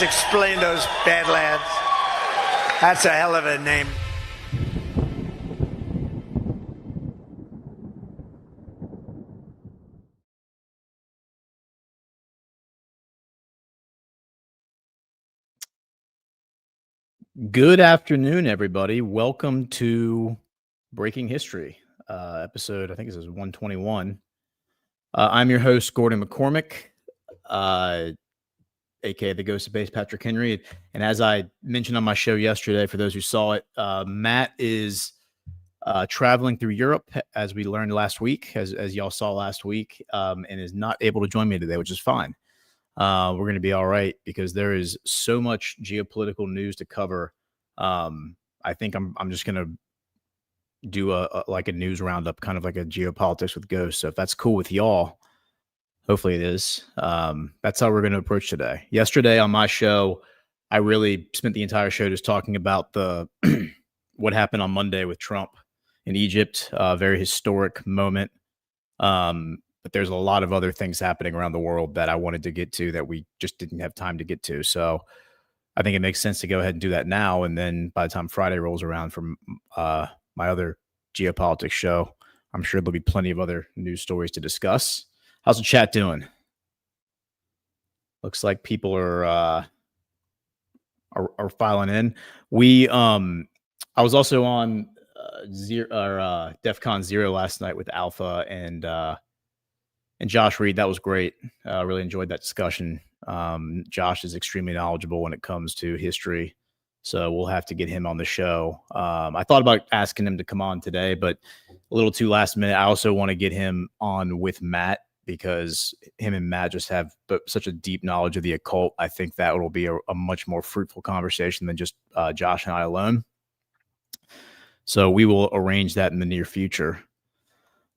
Badlands. Explain those Badlands. That's a hell of a name. Good afternoon, everybody. Welcome to Breaking History, episode, I think this is 121. I'm your host, Gordon McCormick, aka the Ghost of Base Patrick Henry. And as I mentioned on my show yesterday, for those who saw it, Matt is traveling through Europe, as we learned last week, as y'all saw last week, and is not able to join me today, which is fine. We're going to be all right because there is so much geopolitical news to cover. I think I'm just going to do a news roundup, kind of like a geopolitics with Ghost. So if that's cool with y'all, hopefully it is. That's how we're going to approach today. Yesterday on my show, I really spent the entire show just talking about the what happened on Monday with Trump in Egypt. A very historic moment. But there's a lot of other things happening around the world that I wanted to get to that we just didn't have time to get to. So I think it makes sense to go ahead and do that now. And then by the time Friday rolls around from my other geopolitics show, I'm sure there'll be plenty of other news stories to discuss. How's the chat doing? Looks like people are filing in. I was also on DEFCON 0 last night with Alpha and Josh Reed. That was great. Really enjoyed that discussion. Josh is extremely knowledgeable when it comes to history, so we'll have to get him on the show. I thought about asking him to come on today, but a little too last minute. I also want to get him on with Matt because him and Matt just have such a deep knowledge of the occult. I think that will be a much more fruitful conversation than just Josh and I alone. So we will arrange that in the near future.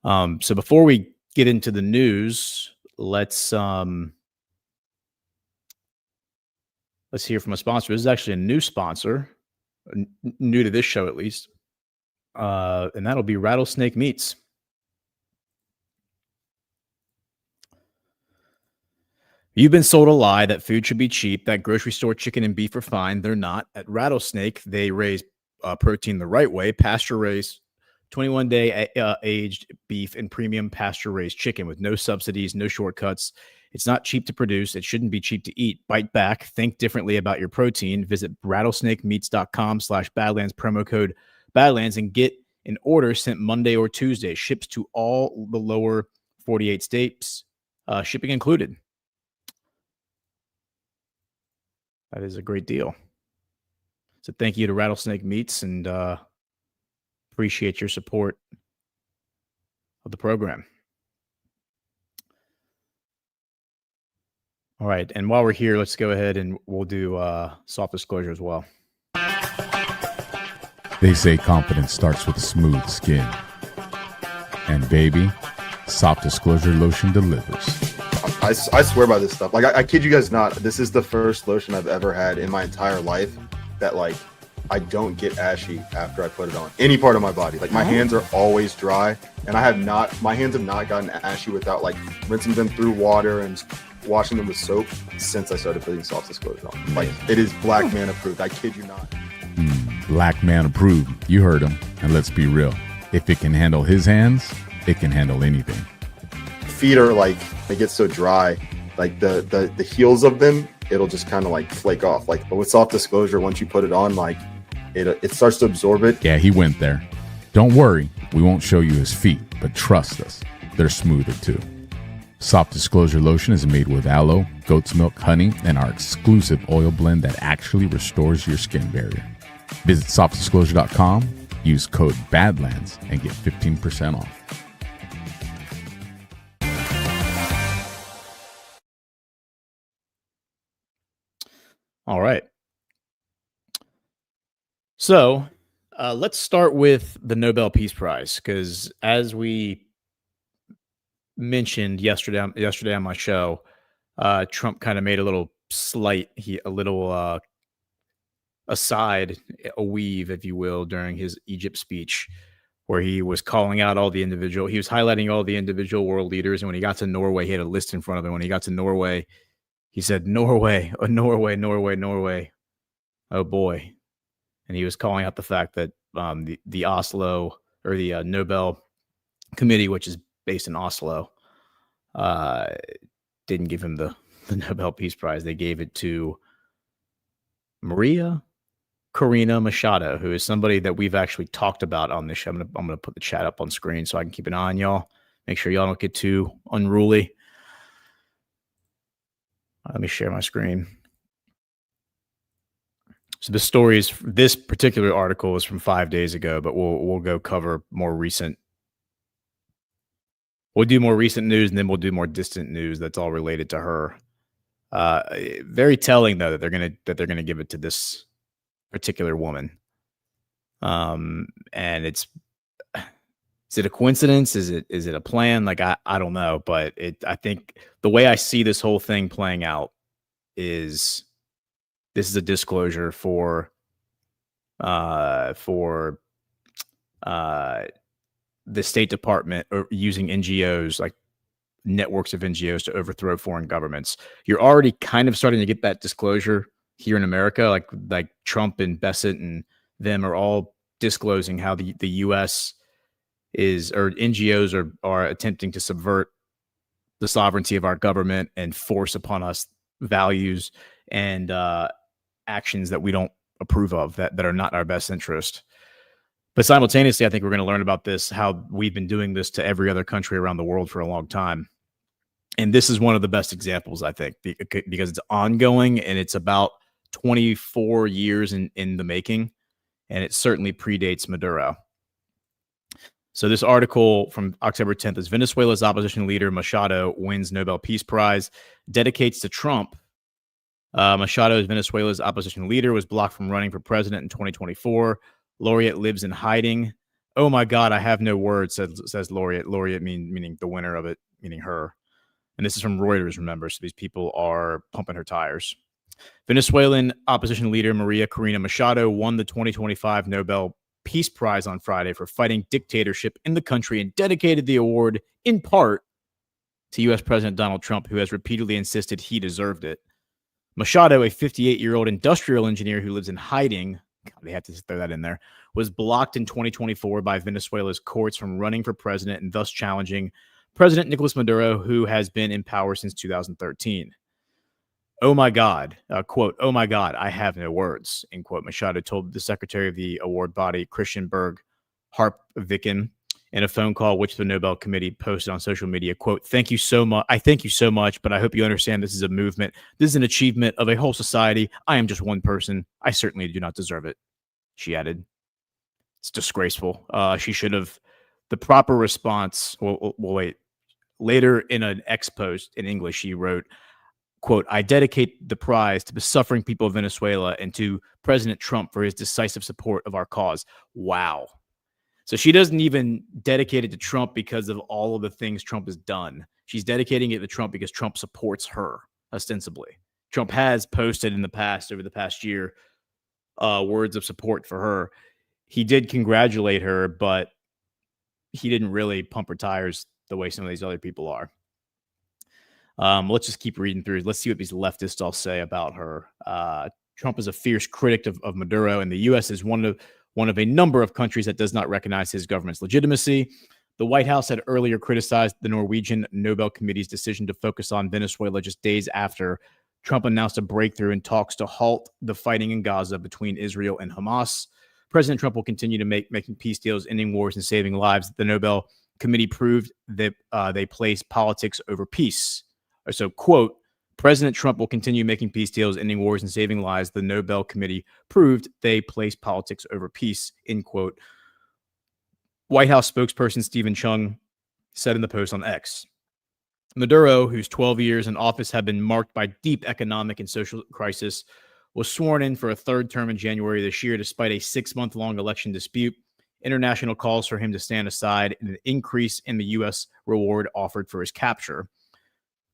So before we get into the news, let's hear from a sponsor. This is actually a new sponsor, new to this show at least, and that'll be Rattlesnake Meats. You've been sold a lie that food should be cheap, that grocery store chicken and beef are fine. They're not. At Rattlesnake, they raise protein the right way, pasture-raised, 21-day aged beef and premium pasture-raised chicken with no subsidies, no shortcuts. It's not cheap to produce. It shouldn't be cheap to eat. Bite back. Think differently about your protein. Visit rattlesnakemeats.com/Badlands, promo code Badlands, and get an order sent Monday or Tuesday. Ships to all the lower 48 states, shipping included. That is a great deal. So thank you to Rattlesnake Meats, and appreciate your support of the program. All right, and while we're here, let's go ahead and we'll do soft disclosure as well. They say confidence starts with a smooth skin. And baby, soft disclosure lotion delivers. I swear by this stuff. Like, I kid you guys not. This is the first lotion I've ever had in my entire life that, like, I don't get ashy after I put it on any part of my body. Like, my hands are always dry, and my hands have not gotten ashy without, like, rinsing them through water and washing them with soap since I started putting soft disclosure on. Like, it is black man approved. I kid you not. Black man approved. You heard him. And let's be real. If it can handle his hands, it can handle anything. Feet are like, they get so dry, like the heels of them, it'll just kind of like flake off. Like, but with soft disclosure, once you put it on, like it starts to absorb it. Yeah, he went there. Don't worry, we won't show you his feet, but trust us, they're smoother too. Soft disclosure lotion is made with aloe, goat's milk, honey, and our exclusive oil blend that actually restores your skin barrier. Visit softdisclosure.com, use code BADLANDS, and get 15% off. All right. So let's start with the Nobel Peace Prize, because as we mentioned yesterday on my show, Trump kind of made a little aside, a weave, if you will, during his Egypt speech, where he was calling out he was highlighting all the individual world leaders. And when he got to Norway, he had a list in front of him. When he got to Norway, He said, Norway, Norway, Norway, Norway. Oh boy. And he was calling out the fact that the Oslo or the Nobel Committee, which is based in Oslo, didn't give him the Nobel Peace Prize. They gave it to Maria Corina Machado, who is somebody that we've actually talked about on this show. I'm gonna put the chat up on screen so I can keep an eye on y'all. Make sure y'all don't get too unruly. Let me share my screen. So this particular article is from 5 days ago, but we'll go cover more recent. We'll do more recent news, and then we'll do more distant news that's all related to her. Very telling, though, that they're gonna give it to this particular woman. And is it a coincidence? Is it a plan? Like I don't know, but I think the way I see this whole thing playing out is this is a disclosure for the State Department using NGOs, like networks of NGOs, to overthrow foreign governments. You're already kind of starting to get that disclosure here in America, like Trump and Bessent and them are all disclosing how the U.S. or NGOs are attempting to subvert the sovereignty of our government and force upon us values and actions that we don't approve of, that are not in our best interest. But simultaneously, I think we're going to learn about this, how we've been doing this to every other country around the world for a long time. And this is one of the best examples, I think, because it's ongoing and it's about 24 years in the making, and it certainly predates Maduro. So this article from October 10th is Venezuela's opposition leader Machado wins Nobel Peace Prize, dedicates to Trump. Machado, Venezuela's opposition leader, was blocked from running for president in 2024. Laureate lives in hiding. Oh my God, I have no words, says Laureate. Laureate meaning the winner of it, meaning her. And this is from Reuters, remember, so these people are pumping her tires. Venezuelan opposition leader Maria Corina Machado won the 2025 Nobel Peace Prize on Friday for fighting dictatorship in the country and dedicated the award in part to U.S. President Donald Trump, who has repeatedly insisted he deserved it. Machado, a 58-year-old industrial engineer who lives in hiding, God, they have to throw that in there, was blocked in 2024 by Venezuela's courts from running for president and thus challenging President Nicolas Maduro, who has been in power since 2013. Oh my God, quote, oh my God, I have no words, end quote, Machado told the secretary of the award body, Christian Berg Harpviken, in a phone call which the Nobel Committee posted on social media, quote, thank you so much. I thank you so much, but I hope you understand this is a movement. This is an achievement of a whole society. I am just one person. I certainly do not deserve it, she added. It's disgraceful. She should have, the proper response, well, wait. Later in an X post in English, she wrote, quote, I dedicate the prize to the suffering people of Venezuela and to President Trump for his decisive support of our cause. Wow. So she doesn't even dedicate it to Trump because of all of the things Trump has done. She's dedicating it to Trump because Trump supports her, ostensibly. Trump has posted in the past, over the past year, words of support for her. He did congratulate her, but he didn't really pump her tires the way some of these other people are. Let's just keep reading through. Let's see what these leftists all say about her. Trump is a fierce critic of Maduro, and the U.S. is one of a number of countries that does not recognize his government's legitimacy. The White House had earlier criticized the Norwegian Nobel Committee's decision to focus on Venezuela just days after Trump announced a breakthrough in talks to halt the fighting in Gaza between Israel and Hamas. President Trump will continue to making peace deals, ending wars, and saving lives. The Nobel Committee proved that they place politics over peace. So, quote, President Trump will continue making peace deals, ending wars, and saving lives. The Nobel Committee proved they place politics over peace, end quote. White House spokesperson Stephen Chung said in the post on X. Maduro, whose 12 years in office have been marked by deep economic and social crisis, was sworn in for a third term in January this year, despite a 6-month-long election dispute. International calls for him to stand aside and an increase in the U.S. reward offered for his capture.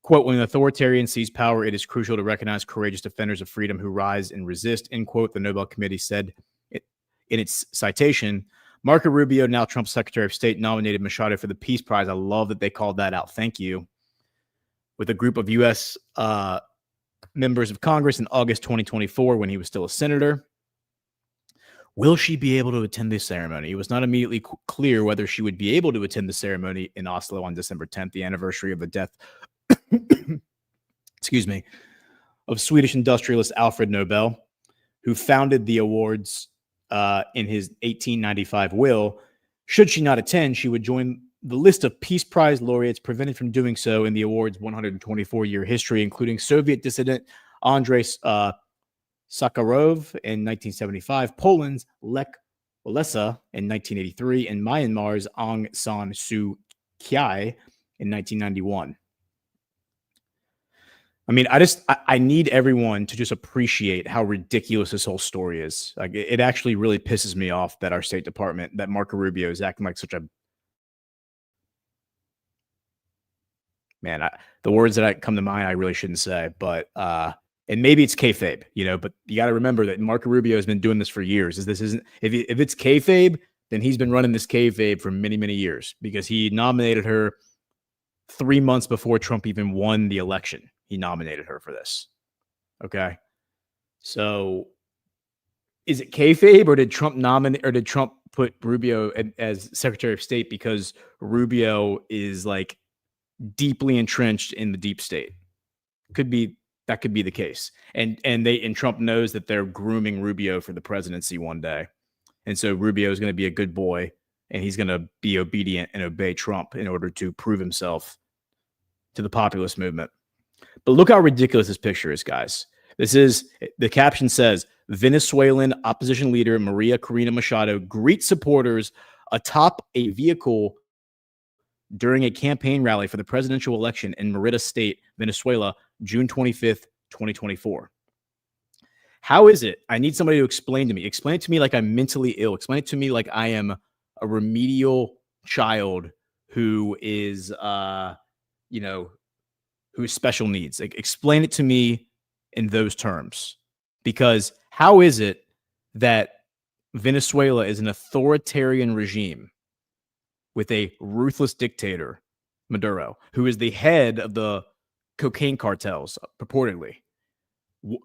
Quote, when an authoritarian sees power, it is crucial to recognize courageous defenders of freedom who rise and resist, end quote, the Nobel Committee said in its citation. Marco Rubio, now Trump's Secretary of State, nominated Machado for the Peace Prize. I love that they called that out. Thank you. With a group of U.S. members of Congress in August 2024 when he was still a senator. Will she be able to attend this ceremony? It was not immediately clear whether she would be able to attend the ceremony in Oslo on December 10th, the anniversary of the death, excuse me, of Swedish industrialist Alfred Nobel, who founded the awards in his 1895 will. Should she not attend, she would join the list of Peace Prize laureates prevented from doing so in the award's 124-year history, including Soviet dissident Andrei Sakharov in 1975, Poland's Lech Walesa in 1983, and Myanmar's Aung San Suu Kyi in 1991. I mean, I need everyone to just appreciate how ridiculous this whole story is. Like, it actually really pisses me off that our State Department, that Marco Rubio is acting like such a man. The words that come to mind, I really shouldn't say, but and maybe it's kayfabe, but you got to remember that Marco Rubio has been doing this for years. If it's kayfabe, then he's been running this kayfabe for many, many years, because he nominated her 3 months before Trump even won the election. He nominated her for this. Okay. So is it kayfabe, or did Trump put Rubio as Secretary of State because Rubio is like deeply entrenched in the deep state? That could be the case. And Trump knows that they're grooming Rubio for the presidency one day. And so Rubio is going to be a good boy, and he's going to be obedient and obey Trump in order to prove himself to the populist movement. But look how ridiculous this picture is, guys. The caption says, Venezuelan opposition leader Maria Corina Machado greets supporters atop a vehicle during a campaign rally for the presidential election in Merida State, Venezuela, June 25th, 2024. How is it? I need somebody to explain to me. Explain it to me like I'm mentally ill. Explain it to me like I am a remedial child who is, who has special needs. Like, explain it to me in those terms. Because how is it that Venezuela is an authoritarian regime with a ruthless dictator, Maduro, who is the head of the cocaine cartels, purportedly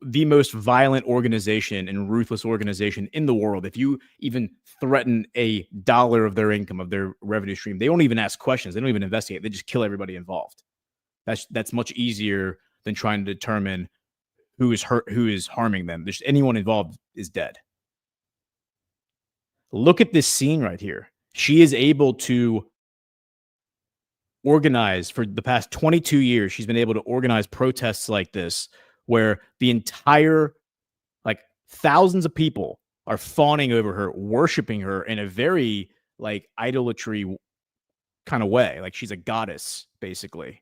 the most violent organization and ruthless organization in the world? If you even threaten $1 of their income, of their revenue stream, they don't even ask questions. They don't even investigate. They just kill everybody involved. That's much easier than trying to determine who is harming them. Just anyone involved is dead. Look at this scene right here. She is able to organize for the past 22 years. She's been able to organize protests like this, where the entire, like, thousands of people are fawning over her, worshiping her in a very, like, idolatry kind of way. Like, she's a goddess, basically.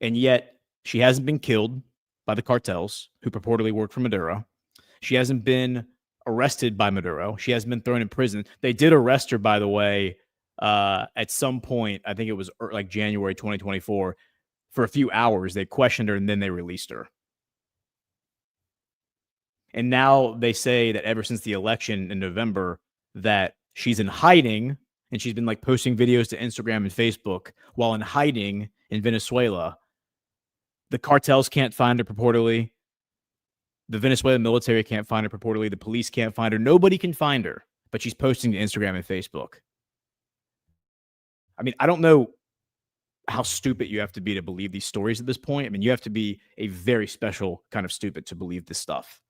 And yet she hasn't been killed by the cartels who purportedly work for Maduro. She hasn't been arrested by Maduro. She hasn't been thrown in prison. They did arrest her, by the way, at some point. I think it was like January 2024. For a few hours, they questioned her and then they released her. And now they say that ever since the election in November, that she's in hiding, and she's been like posting videos to Instagram and Facebook while in hiding in Venezuela. The cartels can't find her, purportedly. The Venezuelan military can't find her, purportedly. The police can't find her. Nobody can find her, but she's posting to Instagram and Facebook. I mean, I don't know how stupid you have to be to believe these stories at this point. I mean, you have to be a very special kind of stupid to believe this stuff.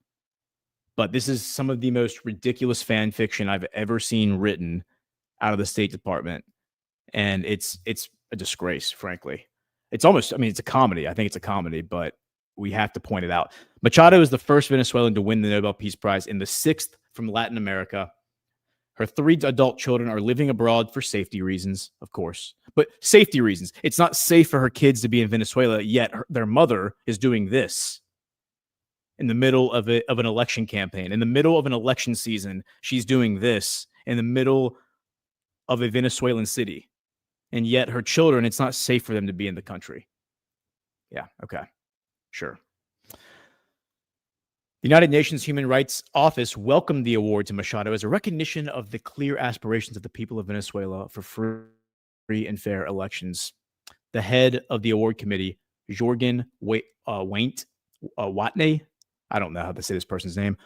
But this is some of the most ridiculous fan fiction I've ever seen written out of the State Department. And it's a disgrace, frankly. It's almost, I mean, it's a comedy. I think it's a comedy, but we have to point it out. Machado is the first Venezuelan to win the Nobel Peace Prize and the 6th from Latin America. Her 3 adult children are living abroad for safety reasons, of course. But safety reasons. It's not safe for her kids to be in Venezuela, yet their mother is doing this in the middle of an election campaign. In the middle of an election season, she's doing this in the middle of a Venezuelan city. And yet her children, it's not safe for them to be in the country. Yeah, okay, sure. The United Nations Human Rights Office welcomed the award to Machado as a recognition of the clear aspirations of the people of Venezuela for free and fair elections. The head of the award committee, Jorgen Waint Watney. I don't know how to say this person's name.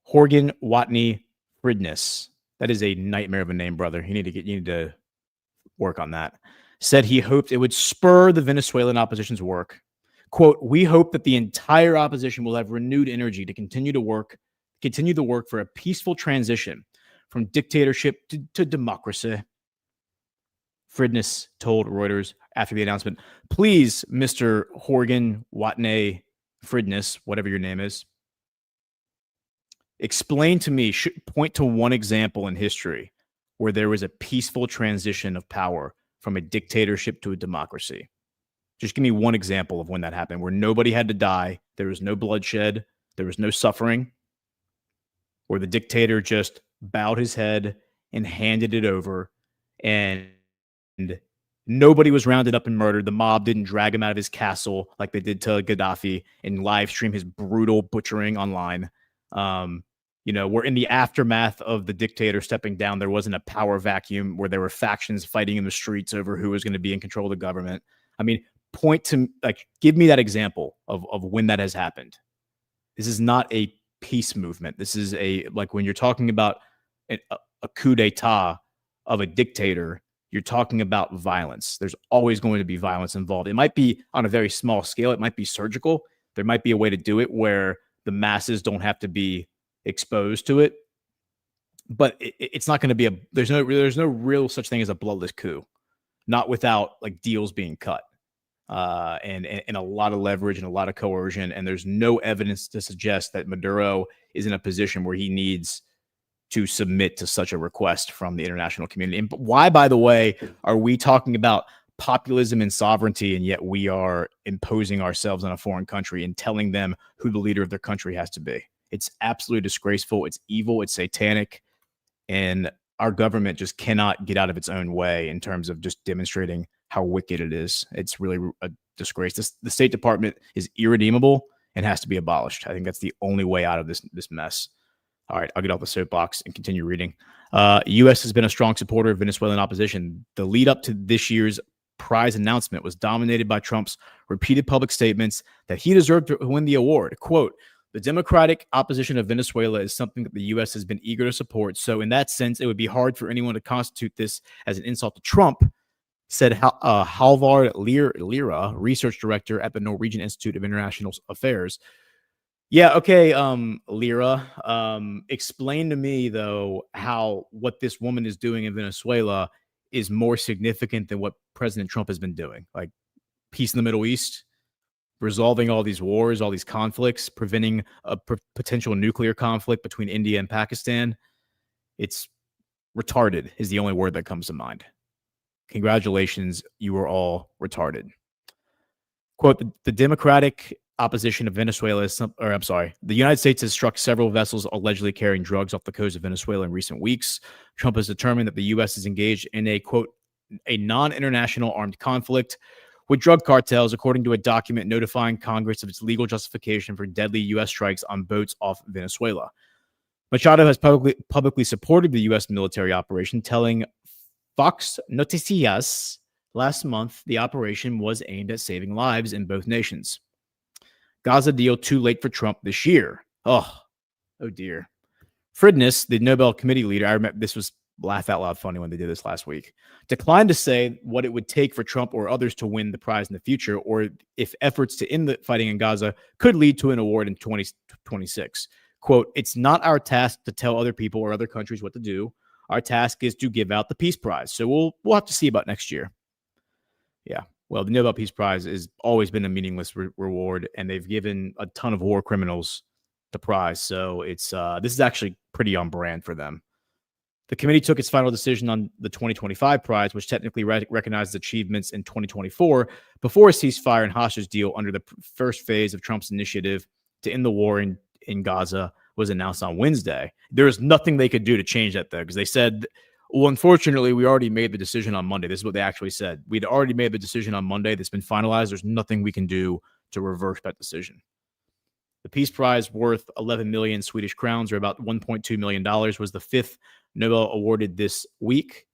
Horgan Watney Fridness. That is a nightmare of a name, brother. You need to work on that. Said he hoped it would spur the Venezuelan opposition's work. Quote, we hope that the entire opposition will have renewed energy to continue the work for a peaceful transition from dictatorship to democracy. Fridness told Reuters after the announcement, please, Mr. Horgan Watney Fridness, whatever your name is, explain to me, point to one example in history where there was a peaceful transition of power from a dictatorship to a democracy. Just give me one example of when that happened, where nobody had to die, there was no bloodshed, there was no suffering, where the dictator just bowed his head and handed it over, and nobody was rounded up and murdered. The mob didn't drag him out of his castle like they did to Gaddafi and live stream his brutal butchering online. We're in the aftermath of the dictator stepping down. There wasn't a power vacuum where there were factions fighting in the streets over who was going to be in control of the government. I mean, give me that example of when that has happened. This is not a peace movement. This is when you're talking about a coup d'etat of a dictator, you're talking about violence. There's always going to be violence involved. It might be on a very small scale. It might be surgical. There might be a way to do it where the masses don't have to be exposed to it. But it's not going to be there's no real such thing as a bloodless coup, not without deals being cut and a lot of leverage and a lot of coercion. And there's no evidence to suggest that Maduro is in a position where he needs to submit to such a request from the international community. And why, by the way, are we talking about populism and sovereignty, and yet we are imposing ourselves on a foreign country and telling them who the leader of their country has to be? It's absolutely disgraceful. It's evil. It's satanic. And our government just cannot get out of its own way in terms of just demonstrating how wicked it is. It's really a disgrace. The State Department is irredeemable and has to be abolished. I think that's the only way out of this mess. All right, I'll get off the soapbox and continue reading. U.S. has been a strong supporter of Venezuelan opposition. The lead up to this year's prize announcement was dominated by Trump's repeated public statements that he deserved to win the award. Quote, the democratic opposition of Venezuela is something that the U.S. has been eager to support. So in that sense, it would be hard for anyone to constitute this as an insult to Trump, said Halvard Lira, research director at the Norwegian Institute of International Affairs. Yeah, okay, Lira, explain to me, though, how what this woman is doing in Venezuela is more significant than what President Trump has been doing. Like peace in the Middle East, resolving all these wars, all these conflicts, preventing a potential nuclear conflict between India and Pakistan. It's retarded is the only word that comes to mind. Congratulations, you are all retarded. Quote, the democratic opposition of Venezuela the United States has struck several vessels allegedly carrying drugs off the coast of Venezuela in recent weeks. Trump has determined that the U.S. is engaged in a, quote, a non-international armed conflict with drug cartels, according to a document notifying Congress of its legal justification for deadly U.S. strikes on boats off Venezuela. Machado has publicly supported the U.S. military operation, telling Fox Noticias last month the operation was aimed at saving lives in both nations. Gaza deal too late for Trump this year. Oh dear. Fridness, the Nobel Committee leader, I remember this was laugh out loud funny when they did this last week, declined to say what it would take for Trump or others to win the prize in the future, or if efforts to end the fighting in Gaza could lead to an award in 2026. Quote, it's not our task to tell other people or other countries what to do. Our task is to give out the Peace Prize. So we'll have to see about next year. Yeah. Well, the Nobel Peace Prize has always been a meaningless reward, and they've given a ton of war criminals the prize. So it's this is actually pretty on brand for them. The committee took its final decision on the 2025 prize, which technically recognizes achievements in 2024 before a ceasefire and hostage deal under the first phase of Trump's initiative to end the war in Gaza was announced on Wednesday. There is nothing they could do to change that, though, because they said, well, unfortunately, we already made the decision on Monday. This is what they actually said. We'd already made the decision on Monday that's been finalized. There's nothing we can do to reverse that decision. The Peace Prize, worth 11 million Swedish crowns, or about $1.2 million, was the fifth Nobel awarded this week.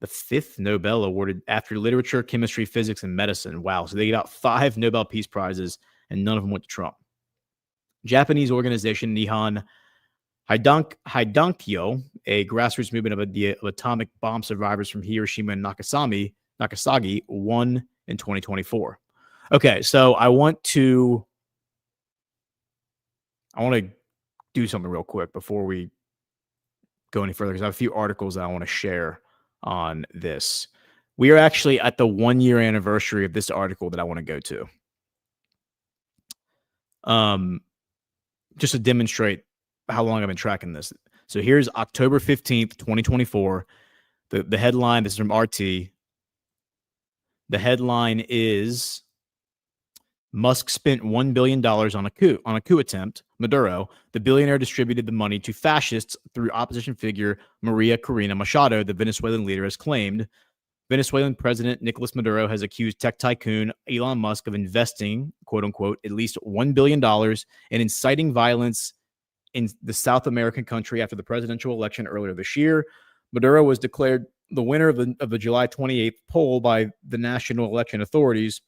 the 5th Nobel awarded after literature, chemistry, physics, and medicine. Wow. So they got 5 Nobel Peace Prizes, and none of them went to Trump. Japanese organization Nihon Hidankyo, a grassroots movement of atomic bomb survivors from Hiroshima and Nagasaki, won in 2024. Okay, so I want to do something real quick before we go any further, because I have a few articles that I want to share on this. We are actually at the 1-year anniversary of this article that I want to go to. Just to demonstrate how long I've been tracking this. So here's October 15th, 2024. The headline, this is from RT. The headline is Musk spent $1 billion on a coup attempt. Maduro, the billionaire, distributed the money to fascists through opposition figure Maria Corina Machado, the Venezuelan leader, has claimed. Venezuelan President Nicolas Maduro has accused tech tycoon Elon Musk of investing, quote unquote, at least $1 billion in inciting violence in the South American country after the presidential election earlier this year. Maduro was declared the winner of the July 28th poll by the national election authorities,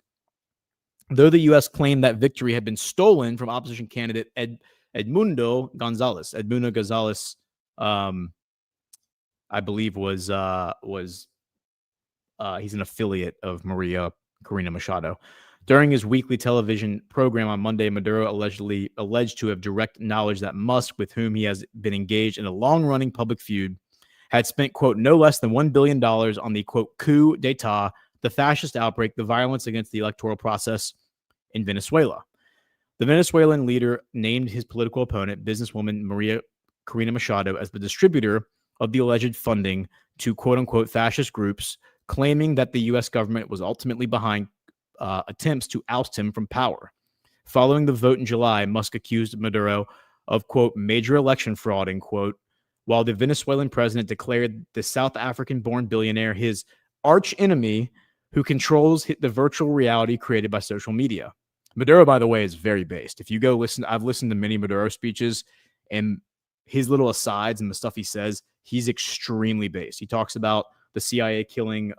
though the U.S. claimed that victory had been stolen from opposition candidate Edmundo Gonzalez. Edmundo Gonzalez, I believe, was he's an affiliate of Maria Corina Machado. During his weekly television program on Monday, Maduro alleged to have direct knowledge that Musk, with whom he has been engaged in a long-running public feud, had spent, quote, no less than $1 billion on the, quote, coup d'etat, the fascist outbreak, the violence against the electoral process in Venezuela. The Venezuelan leader named his political opponent, businesswoman Maria Corina Machado, as the distributor of the alleged funding to, quote unquote, fascist groups, claiming that the U.S. government was ultimately behind attempts to oust him from power. Following the vote in July, Musk accused Maduro of, quote, major election fraud, end quote, while the Venezuelan president declared the South African-born billionaire his arch enemy who controls the virtual reality created by social media. Maduro, by the way, is very based. If you go listen, I've listened to many Maduro speeches, and his little asides and the stuff he says, he's extremely based. He talks about the CIA killing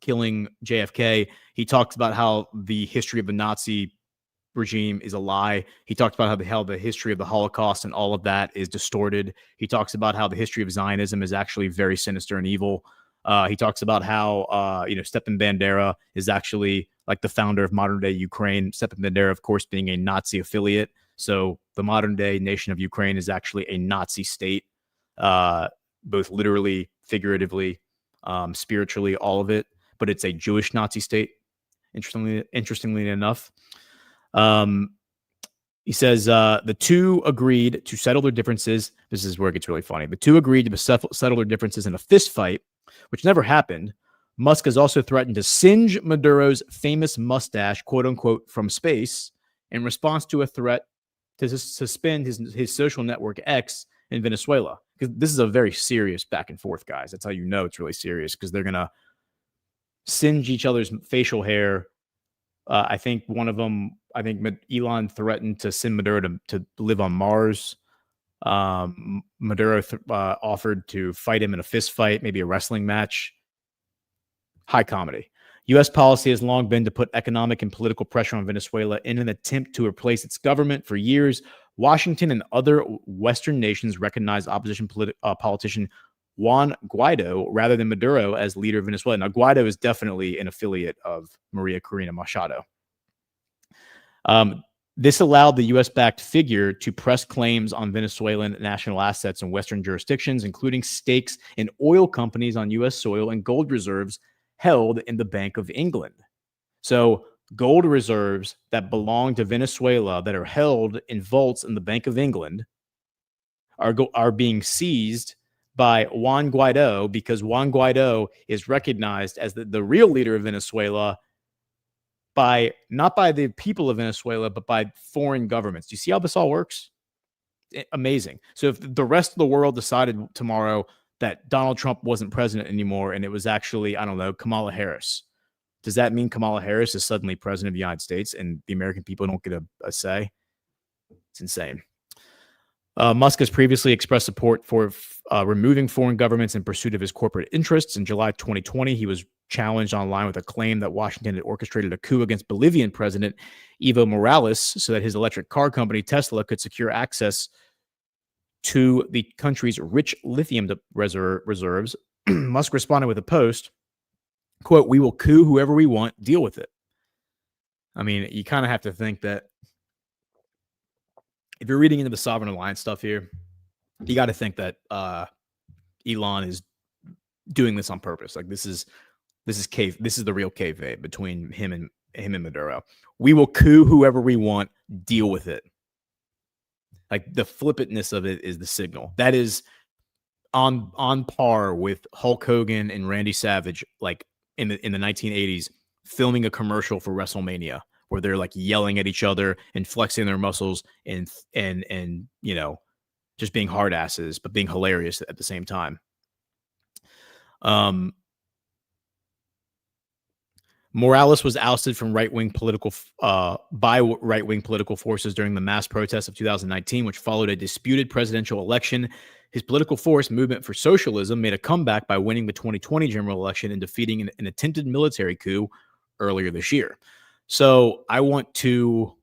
JFK. He talks about how the history of the Nazi regime is a lie. He talks about how the history of the Holocaust and all of that is distorted. He talks about how the history of Zionism is actually very sinister and evil. He talks about how Stepan Bandera is actually like the founder of modern day Ukraine. Stepan Bandera, of course, being a Nazi affiliate. So the modern day nation of Ukraine is actually a Nazi state, both literally, figuratively, spiritually, all of it. But it's a Jewish Nazi state. Interestingly enough, he says the two agreed to settle their differences. This is where it gets really funny. The two agreed to settle their differences in a fist fight, which never happened. Musk has also threatened to singe Maduro's famous mustache, quote unquote, from space in response to a threat to suspend his social network X in Venezuela. Because this is a very serious back and forth, guys. That's how you know it's really serious, because they're going to singe each other's facial hair. I think Elon threatened to send Maduro to live on Mars. Maduro offered to fight him in a fist fight, maybe a wrestling match. High comedy. U.S. policy has long been to put economic and political pressure on Venezuela in an attempt to replace its government. For years, Washington and other Western nations recognized opposition politician Juan Guaido rather than Maduro as leader of Venezuela. Now, Guaido is definitely an affiliate of Maria Corina Machado. This allowed the U.S.-backed figure to press claims on Venezuelan national assets in Western jurisdictions, including stakes in oil companies on U.S. soil and gold reserves held in the Bank of England. So gold reserves that belong to Venezuela that are held in vaults in the Bank of England are being seized by Juan Guaido, because Juan Guaido is recognized as the real leader of Venezuela not by the people of Venezuela, but by foreign governments. Do you see how this all works? Amazing. So if the rest of the world decided tomorrow that Donald Trump wasn't president anymore and it was actually, I don't know, Kamala Harris, does that mean Kamala Harris is suddenly president of the United States and the American people don't get a say? It's insane. Musk has previously expressed support for removing foreign governments in pursuit of his corporate interests. In July 2020, he was challenged online with a claim that Washington had orchestrated a coup against Bolivian President Evo Morales so that his electric car company, Tesla, could secure access to the country's rich lithium reserves. Musk responded with a post, quote, "We will coup whoever we want, deal with it." I mean, you kind of have to think that if you're reading into the Sovereign Alliance stuff here, you got to think that Elon is doing this on purpose. Like this is the real kayfabe between him and Maduro. We will coup whoever we want, deal with it. Like the flippantness of it is the signal. That is on par with Hulk Hogan and Randy Savage, like in the 1980s, filming a commercial for WrestleMania, where they're like yelling at each other and flexing their muscles and you know, just being hard asses, but being hilarious at the same time. Morales was ousted from by right-wing political forces during the mass protests of 2019, which followed a disputed presidential election. His political force, Movement for Socialism, made a comeback by winning the 2020 general election and defeating an attempted military coup earlier this year. So the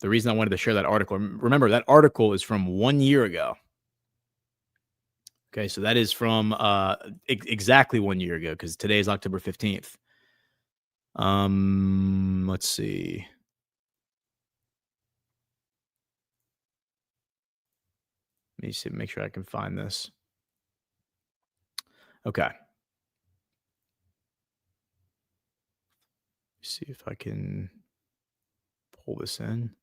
reason I wanted to share that article, remember that article is from 1 year ago. Okay, so that is from exactly 1 year ago, because today is October 15th. Let's see. Let me see, make sure I can find this. Okay. See if I can pull this in.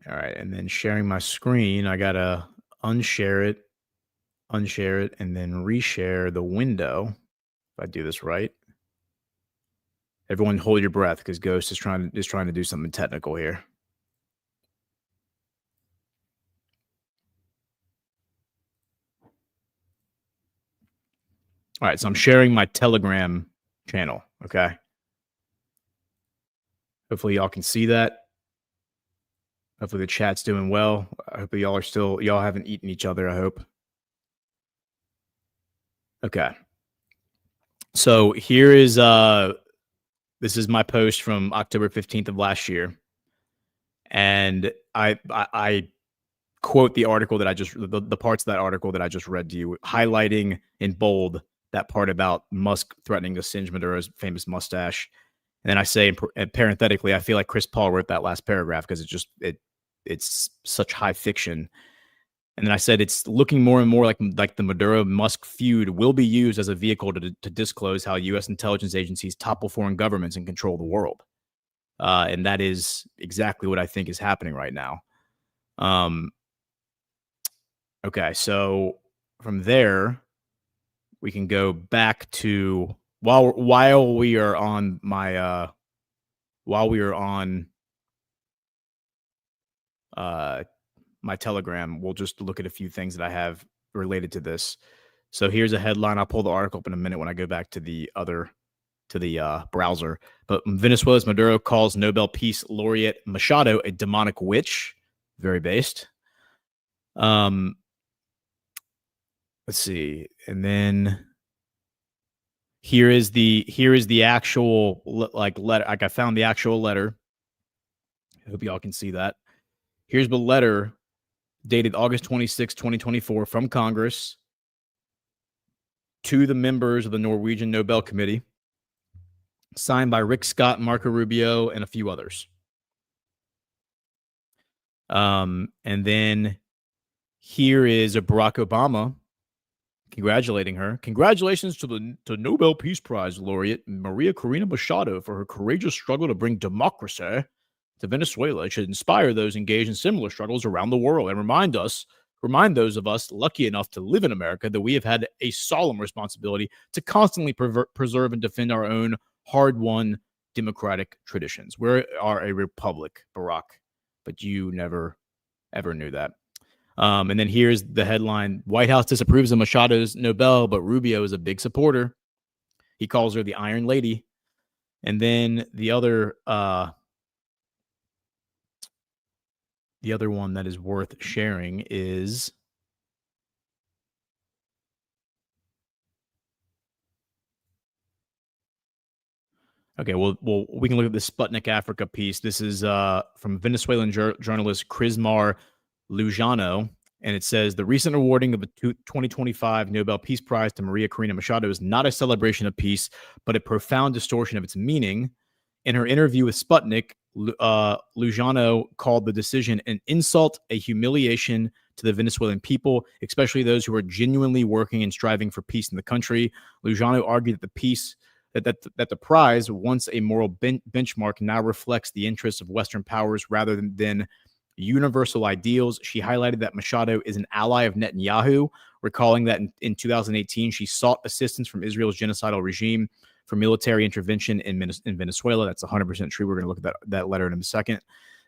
All right, and then sharing my screen, I gotta unshare it, and then reshare the window. If I do this right. Everyone hold your breath, because Ghost is trying to do something technical here. All right, so I'm sharing my Telegram channel, okay? Hopefully y'all can see that. Hopefully the chat's doing well. I hope y'all haven't eaten each other, I hope. Okay. So here is this is my post from October 15th of last year. And I quote the article that the parts of that article that I just read to you, highlighting in bold that part about Musk threatening to singe Maduro's famous mustache. And then I say, parenthetically, I feel like Chris Paul wrote that last paragraph because it's such high fiction. And then I said, it's looking more and more like the Maduro-Musk feud will be used as a vehicle to disclose how U.S. intelligence agencies topple foreign governments and control the world. And that is exactly what I think is happening right now. Okay, so from there, we can go back to while we are on my my Telegram, we'll just look at a few things that I have related to this. So here's a headline. I'll pull the article up in a minute when I go back to the browser. But Venezuela's Maduro calls Nobel Peace Laureate Machado a demonic witch. Very based. Let's see. And then here is the actual letter. Like I found the actual letter. I hope y'all can see that. Here's the letter dated August 26, 2024 from Congress to the members of the Norwegian Nobel Committee, signed by Rick Scott, Marco Rubio, and a few others. And then here is a Barack Obama congratulating her. Congratulations to the Nobel Peace Prize laureate Maria Corina Machado for her courageous struggle to bring democracy to Venezuela. It should inspire those engaged in similar struggles around the world and remind those of us lucky enough to live in America that we have had a solemn responsibility to constantly preserve and defend our own hard-won democratic traditions. We are a republic, Barack, but you never, ever knew that. And then here's the headline: White House disapproves of Machado's Nobel, but Rubio is a big supporter. He calls her the Iron Lady. And then the other the other one that is worth sharing is okay. Well, we can look at the Sputnik Africa piece. This is from Venezuelan journalist Crismar Lujano, and it says the recent awarding of the 2025 Nobel Peace Prize to Maria Corina Machado is not a celebration of peace, but a profound distortion of its meaning. In her interview with Sputnik, Lujano called the decision an insult, a humiliation to the Venezuelan people, especially those who are genuinely working and striving for peace in the country. Lujano argued that the peace that the prize, once a moral benchmark, now reflects the interests of Western powers rather than universal ideals. She highlighted that Machado is an ally of Netanyahu, recalling that in 2018 she sought assistance from Israel's genocidal regime for military intervention in Venezuela. That's 100% true. We're going to look at that letter in a second.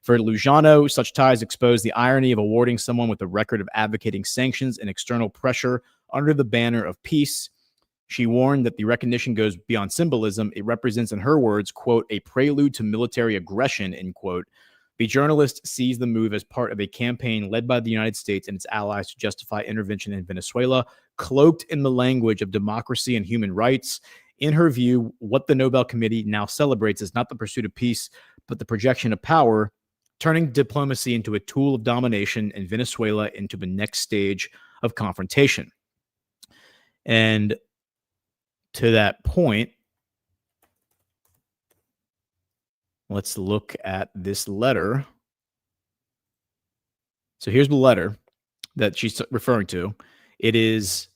For Lujano, such ties expose the irony of awarding someone with a record of advocating sanctions and external pressure under the banner of peace. She warned that the recognition goes beyond symbolism. It represents, in her words, quote, a prelude to military aggression, end quote. The journalist sees the move as part of a campaign led by the United States and its allies to justify intervention in Venezuela, cloaked in the language of democracy and human rights. In her view, what the Nobel Committee now celebrates is not the pursuit of peace, but the projection of power, turning diplomacy into a tool of domination and Venezuela into the next stage of confrontation. And to that point, let's look at this letter. So here's the letter that she's referring to. It is,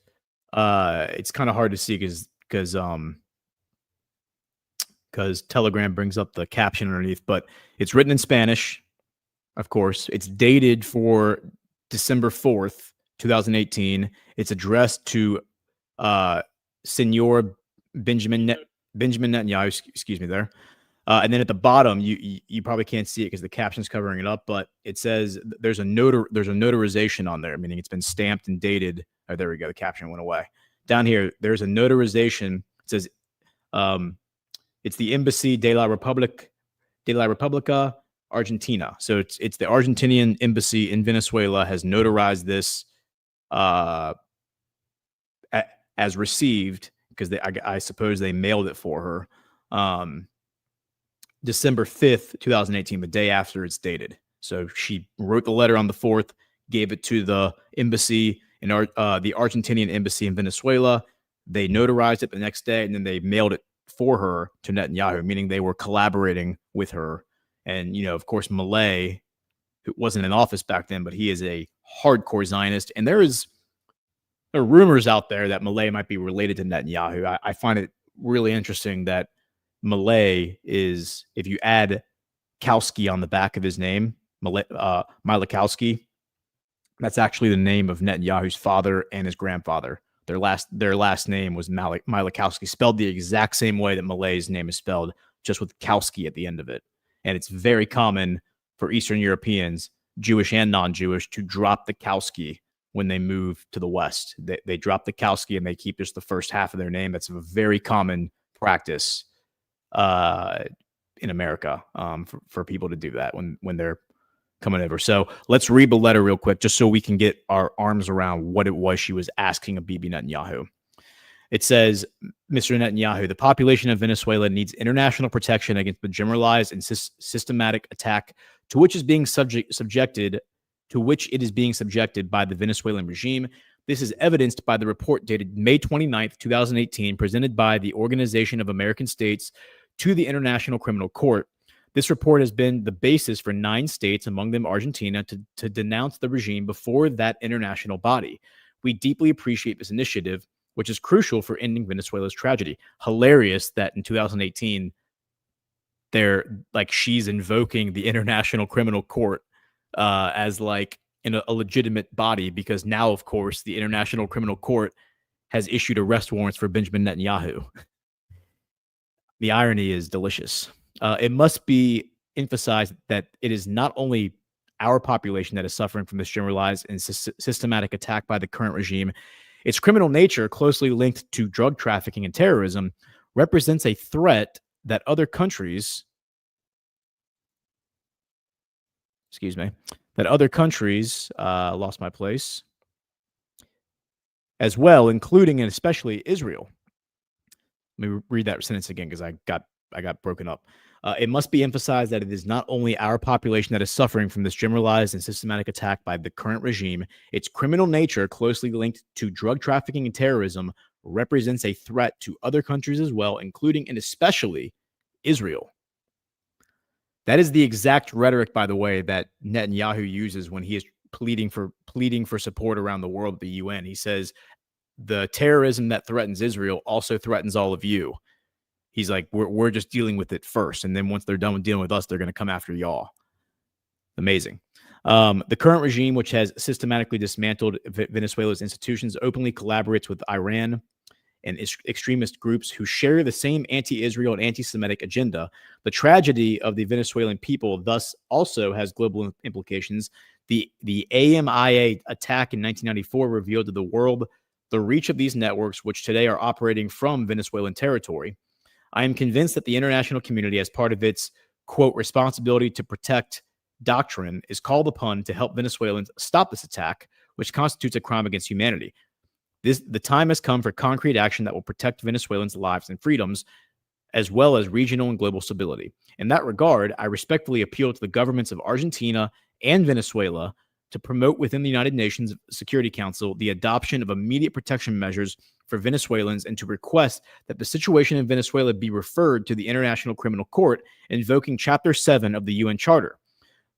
it's kind of hard to see because Telegram brings up the caption underneath, but it's written in Spanish, of course. It's dated for December 4th, 2018. It's addressed to Senor Benjamin Netanyahu, excuse me there. And then at the bottom, you probably can't see it because the caption's covering it up, but it says there's a notarization on there, meaning it's been stamped and dated. Oh, there we go. The caption went away. Down here, there's a notarization. It says it's the Embassy de la República, Argentina. So it's the Argentinian embassy in Venezuela has notarized this as received because I suppose they mailed it for her. December 5th, 2018, the day after it's dated. So she wrote the letter on the 4th, gave it to the embassy in the Argentinian embassy in Venezuela. They notarized it the next day, and then they mailed it for her to Netanyahu, meaning they were collaborating with her. And, of course, Milei, who wasn't in office back then, but he is a hardcore Zionist. And there are rumors out there that Milei might be related to Netanyahu. I find it really interesting that Milei is, if you add Kowski on the back of his name, Milikowski, that's actually the name of Netanyahu's father and his grandfather. Their last name was Milikowski, spelled the exact same way that Milei's name is spelled, just with Kowski at the end of it. And it's very common for Eastern Europeans, Jewish and non-Jewish, to drop the Kowski when they move to the West. They drop the Kowski and they keep just the first half of their name. That's a very common practice in America for people to do that when they're coming over. So let's read the letter real quick, just so we can get our arms around what it was she was asking of Bibi Netanyahu. It says, Mr. Netanyahu, the population of Venezuela needs international protection against the generalized and systematic attack to which it is being subjected by the Venezuelan regime. This is evidenced by the report dated May 29th, 2018, presented by the Organization of American States to the International Criminal Court. This report has been the basis for 9 states, among them Argentina, to denounce the regime before that international body. We deeply appreciate this initiative, which is crucial for ending Venezuela's tragedy. Hilarious that in 2018, she's invoking the International Criminal Court as in a legitimate body, because now, of course, the International Criminal Court has issued arrest warrants for Benjamin Netanyahu. The irony is delicious. It must be emphasized that it is not only our population that is suffering from this generalized and systematic attack by the current regime. Its criminal nature, closely linked to drug trafficking and terrorism, represents a threat that other countries, that other countries, lost my place, as well, including and especially Israel. Let me read that sentence again because I got broken up. It must be emphasized that it is not only our population that is suffering from this generalized and systematic attack by the current regime. Its criminal nature, closely linked to drug trafficking and terrorism, represents a threat to other countries as well, including and especially Israel. That is the exact rhetoric, by the way, that Netanyahu uses when he is pleading for support around the world at the UN. He says the terrorism that threatens Israel also threatens all of you. He's like, we're just dealing with it first. And then once they're done with dealing with us, they're going to come after y'all. Amazing. The current regime, which has systematically dismantled Venezuela's institutions, openly collaborates with Iran and extremist groups who share the same anti-Israel and anti-Semitic agenda. The tragedy of the Venezuelan people thus also has global implications. The AMIA attack in 1994 revealed to the world the reach of these networks, which today are operating from Venezuelan territory. I am convinced that the international community, as part of its, quote, responsibility to protect doctrine, is called upon to help Venezuelans stop this attack, which constitutes a crime against humanity. The time has come for concrete action that will protect Venezuelans' lives and freedoms, as well as regional and global stability. In that regard, I respectfully appeal to the governments of Argentina and Venezuela to promote within the United Nations Security Council the adoption of immediate protection measures for Venezuelans and to request that the situation in Venezuela be referred to the International Criminal Court, invoking Chapter 7 of the UN Charter.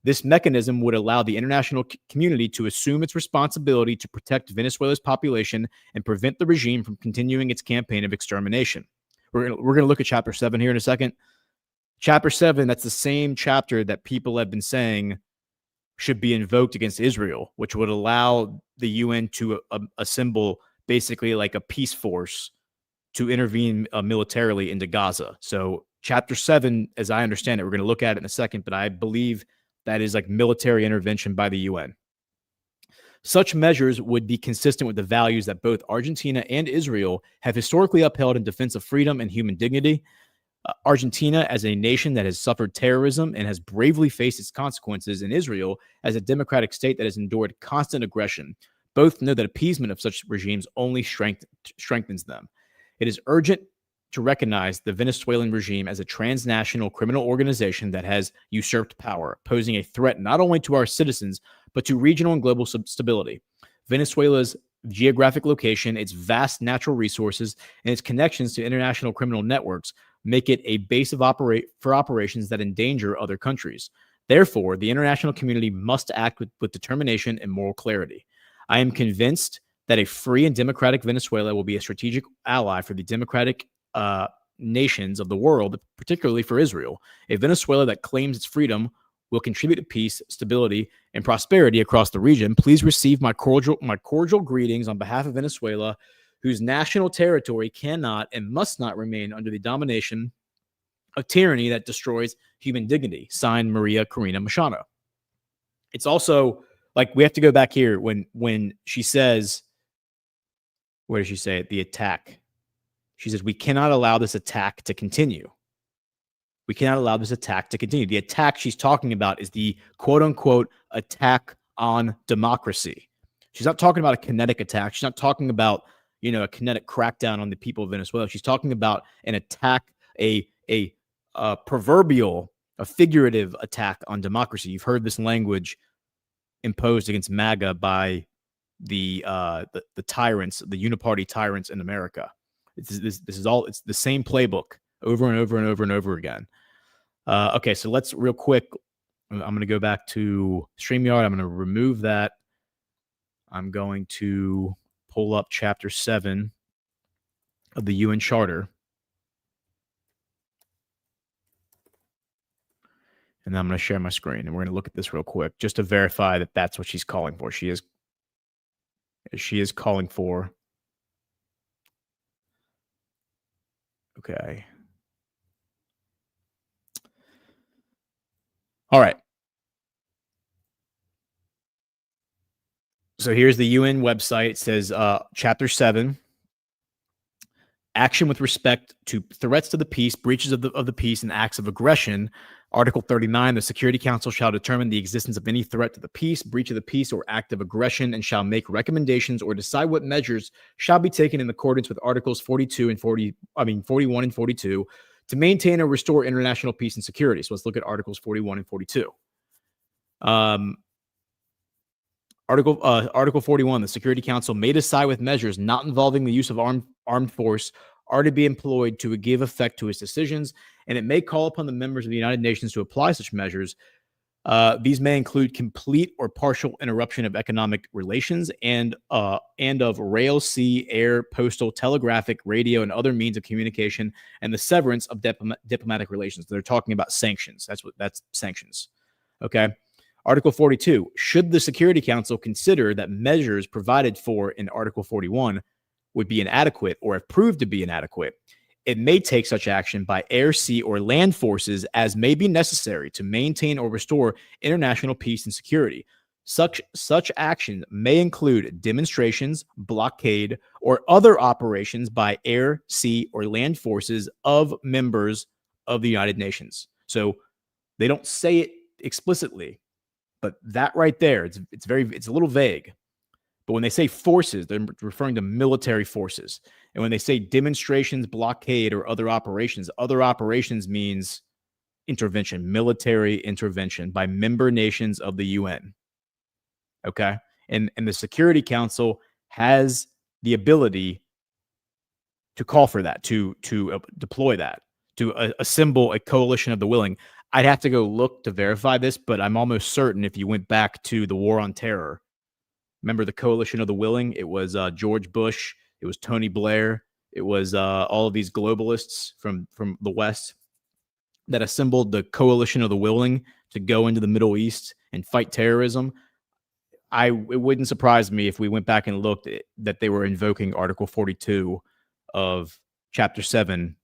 This mechanism would allow the international community to assume its responsibility to protect Venezuela's population and prevent the regime from continuing its campaign of extermination. We're going to look at Chapter 7 here in a second. Chapter 7, that's the same chapter that people have been saying should be invoked against Israel, which would allow the UN to assemble basically like a peace force to intervene militarily into Gaza. So Chapter 7, as I understand it, we're going to look at it in a second, but I believe that is like military intervention by the UN. Such measures would be consistent with the values that both Argentina and Israel have historically upheld in defense of freedom and human dignity. Argentina, as a nation that has suffered terrorism and has bravely faced its consequences, and Israel, as a democratic state that has endured constant aggression, both know that appeasement of such regimes only strengthens them. It is urgent to recognize the Venezuelan regime as a transnational criminal organization that has usurped power, posing a threat not only to our citizens, but to regional and global stability. Venezuela's geographic location, its vast natural resources, and its connections to international criminal networks make it a base of operations that endanger other countries. Therefore, the international community must act with determination and moral clarity. I am convinced that a free and democratic Venezuela will be a strategic ally for the democratic nations of the world, particularly for Israel. A Venezuela that claims its freedom will contribute to peace, stability, and prosperity across the region. Please receive my cordial greetings on behalf of Venezuela, whose national territory cannot and must not remain under the domination of tyranny that destroys human dignity. Signed, Maria Corina Machado. It's also like we have to go back here when she says, where does she say it? The attack. She says, we cannot allow this attack to continue. We cannot allow this attack to continue. The attack she's talking about is the quote unquote attack on democracy. She's not talking about a kinetic attack. She's not talking about, a kinetic crackdown on the people of Venezuela. She's talking about an attack, a proverbial, a figurative attack on democracy. You've heard this language imposed against MAGA by the tyrants, the uniparty tyrants in America. This is all, it's the same playbook over and over and over and over again. Okay, so let's real quick. I'm going to go back to StreamYard. I'm going to remove that. I'm going to pull up Chapter 7 of the UN Charter. And then I'm going to share my screen, and we're going to look at this real quick just to verify that that's what she's calling for. She is calling for. Okay. All right. So here's the UN website. It says Chapter 7, action with respect to threats to the peace, breaches of the peace, and acts of aggression Article 39, the Security Council shall determine the existence of any threat to the peace, breach of the peace, or act of aggression, and shall make recommendations or decide what measures shall be taken in accordance with Articles 41 and 42 to maintain or restore international peace and security. So let's look at Articles 41 and 42. Article 41, the Security Council may decide with measures not involving the use of armed force are to be employed to give effect to its decisions, and it may call upon the members of the United Nations to apply such measures. These may include complete or partial interruption of economic relations and of rail, sea, air, postal, telegraphic, radio, and other means of communication, and the severance of diplomatic relations. They're talking about sanctions. That's sanctions. Okay. Article 42, should the Security Council consider that measures provided for in Article 41 would be inadequate or have proved to be inadequate, it may take such action by air, sea, or land forces as may be necessary to maintain or restore international peace and security. Such action may include demonstrations, blockade, or other operations by air, sea, or land forces of members of the United Nations. So they don't say it explicitly, but that right there, it's a little vague. But when they say forces, they're referring to military forces. And when they say demonstrations, blockade, or other operations means intervention, military intervention by member nations of the UN. Okay? And the Security Council has the ability to call for that, to deploy that, to assemble a coalition of the willing. I'd have to go look to verify this, but I'm almost certain if you went back to the War on Terror, remember the coalition of the willing? It was George Bush. It was Tony Blair. It was all of these globalists from the West that assembled the coalition of the willing to go into the Middle East and fight terrorism. It wouldn't surprise me if we went back and looked at that they were invoking Article 42 of Chapter 7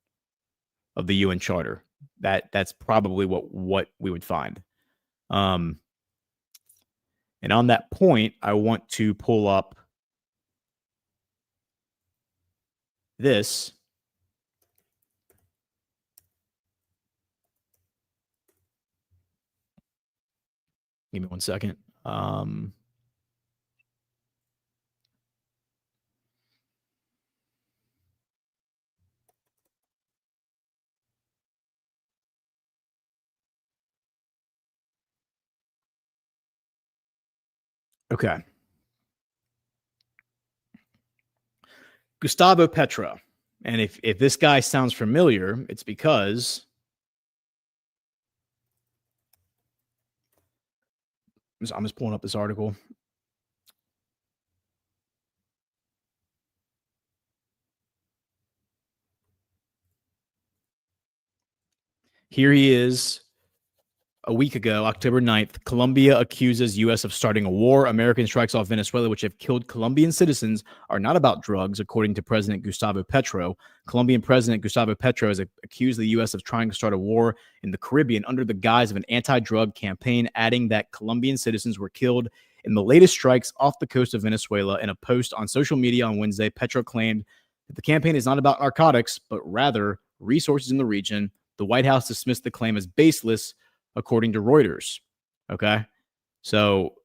of the UN Charter. That's probably what we would find. And on that point, I want to pull up this. Give me 1 second. Okay. Gustavo Petro. And if this guy sounds familiar, it's because I'm just pulling up this article. Here he is. A week ago, October 9th, Colombia accuses U.S. of starting a war. American strikes off Venezuela, which have killed Colombian citizens, are not about drugs, according to President Gustavo Petro. Colombian President Gustavo Petro has accused the U.S. of trying to start a war in the Caribbean under the guise of an anti-drug campaign, adding that Colombian citizens were killed in the latest strikes off the coast of Venezuela. In a post on social media on Wednesday, Petro claimed that the campaign is not about narcotics, but rather resources in the region. The White House dismissed the claim as baseless, according to Reuters. Okay. So,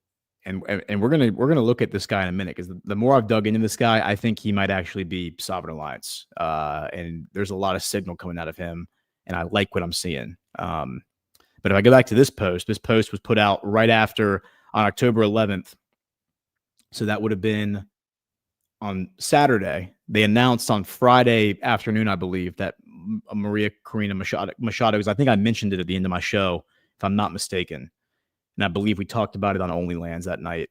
and we're gonna look at this guy in a minute, because the more I've dug into this guy, I think he might actually be Sovereign Alliance. And there's a lot of signal coming out of him, and I like what I'm seeing. But if I go back to this post was put out right after, on October 11th. So that would have been on Saturday. They announced on Friday afternoon, I believe, that Maria Corina Machado, because I think I mentioned it at the end of my show, if I'm not mistaken. And I believe we talked about it on Only Lands that night.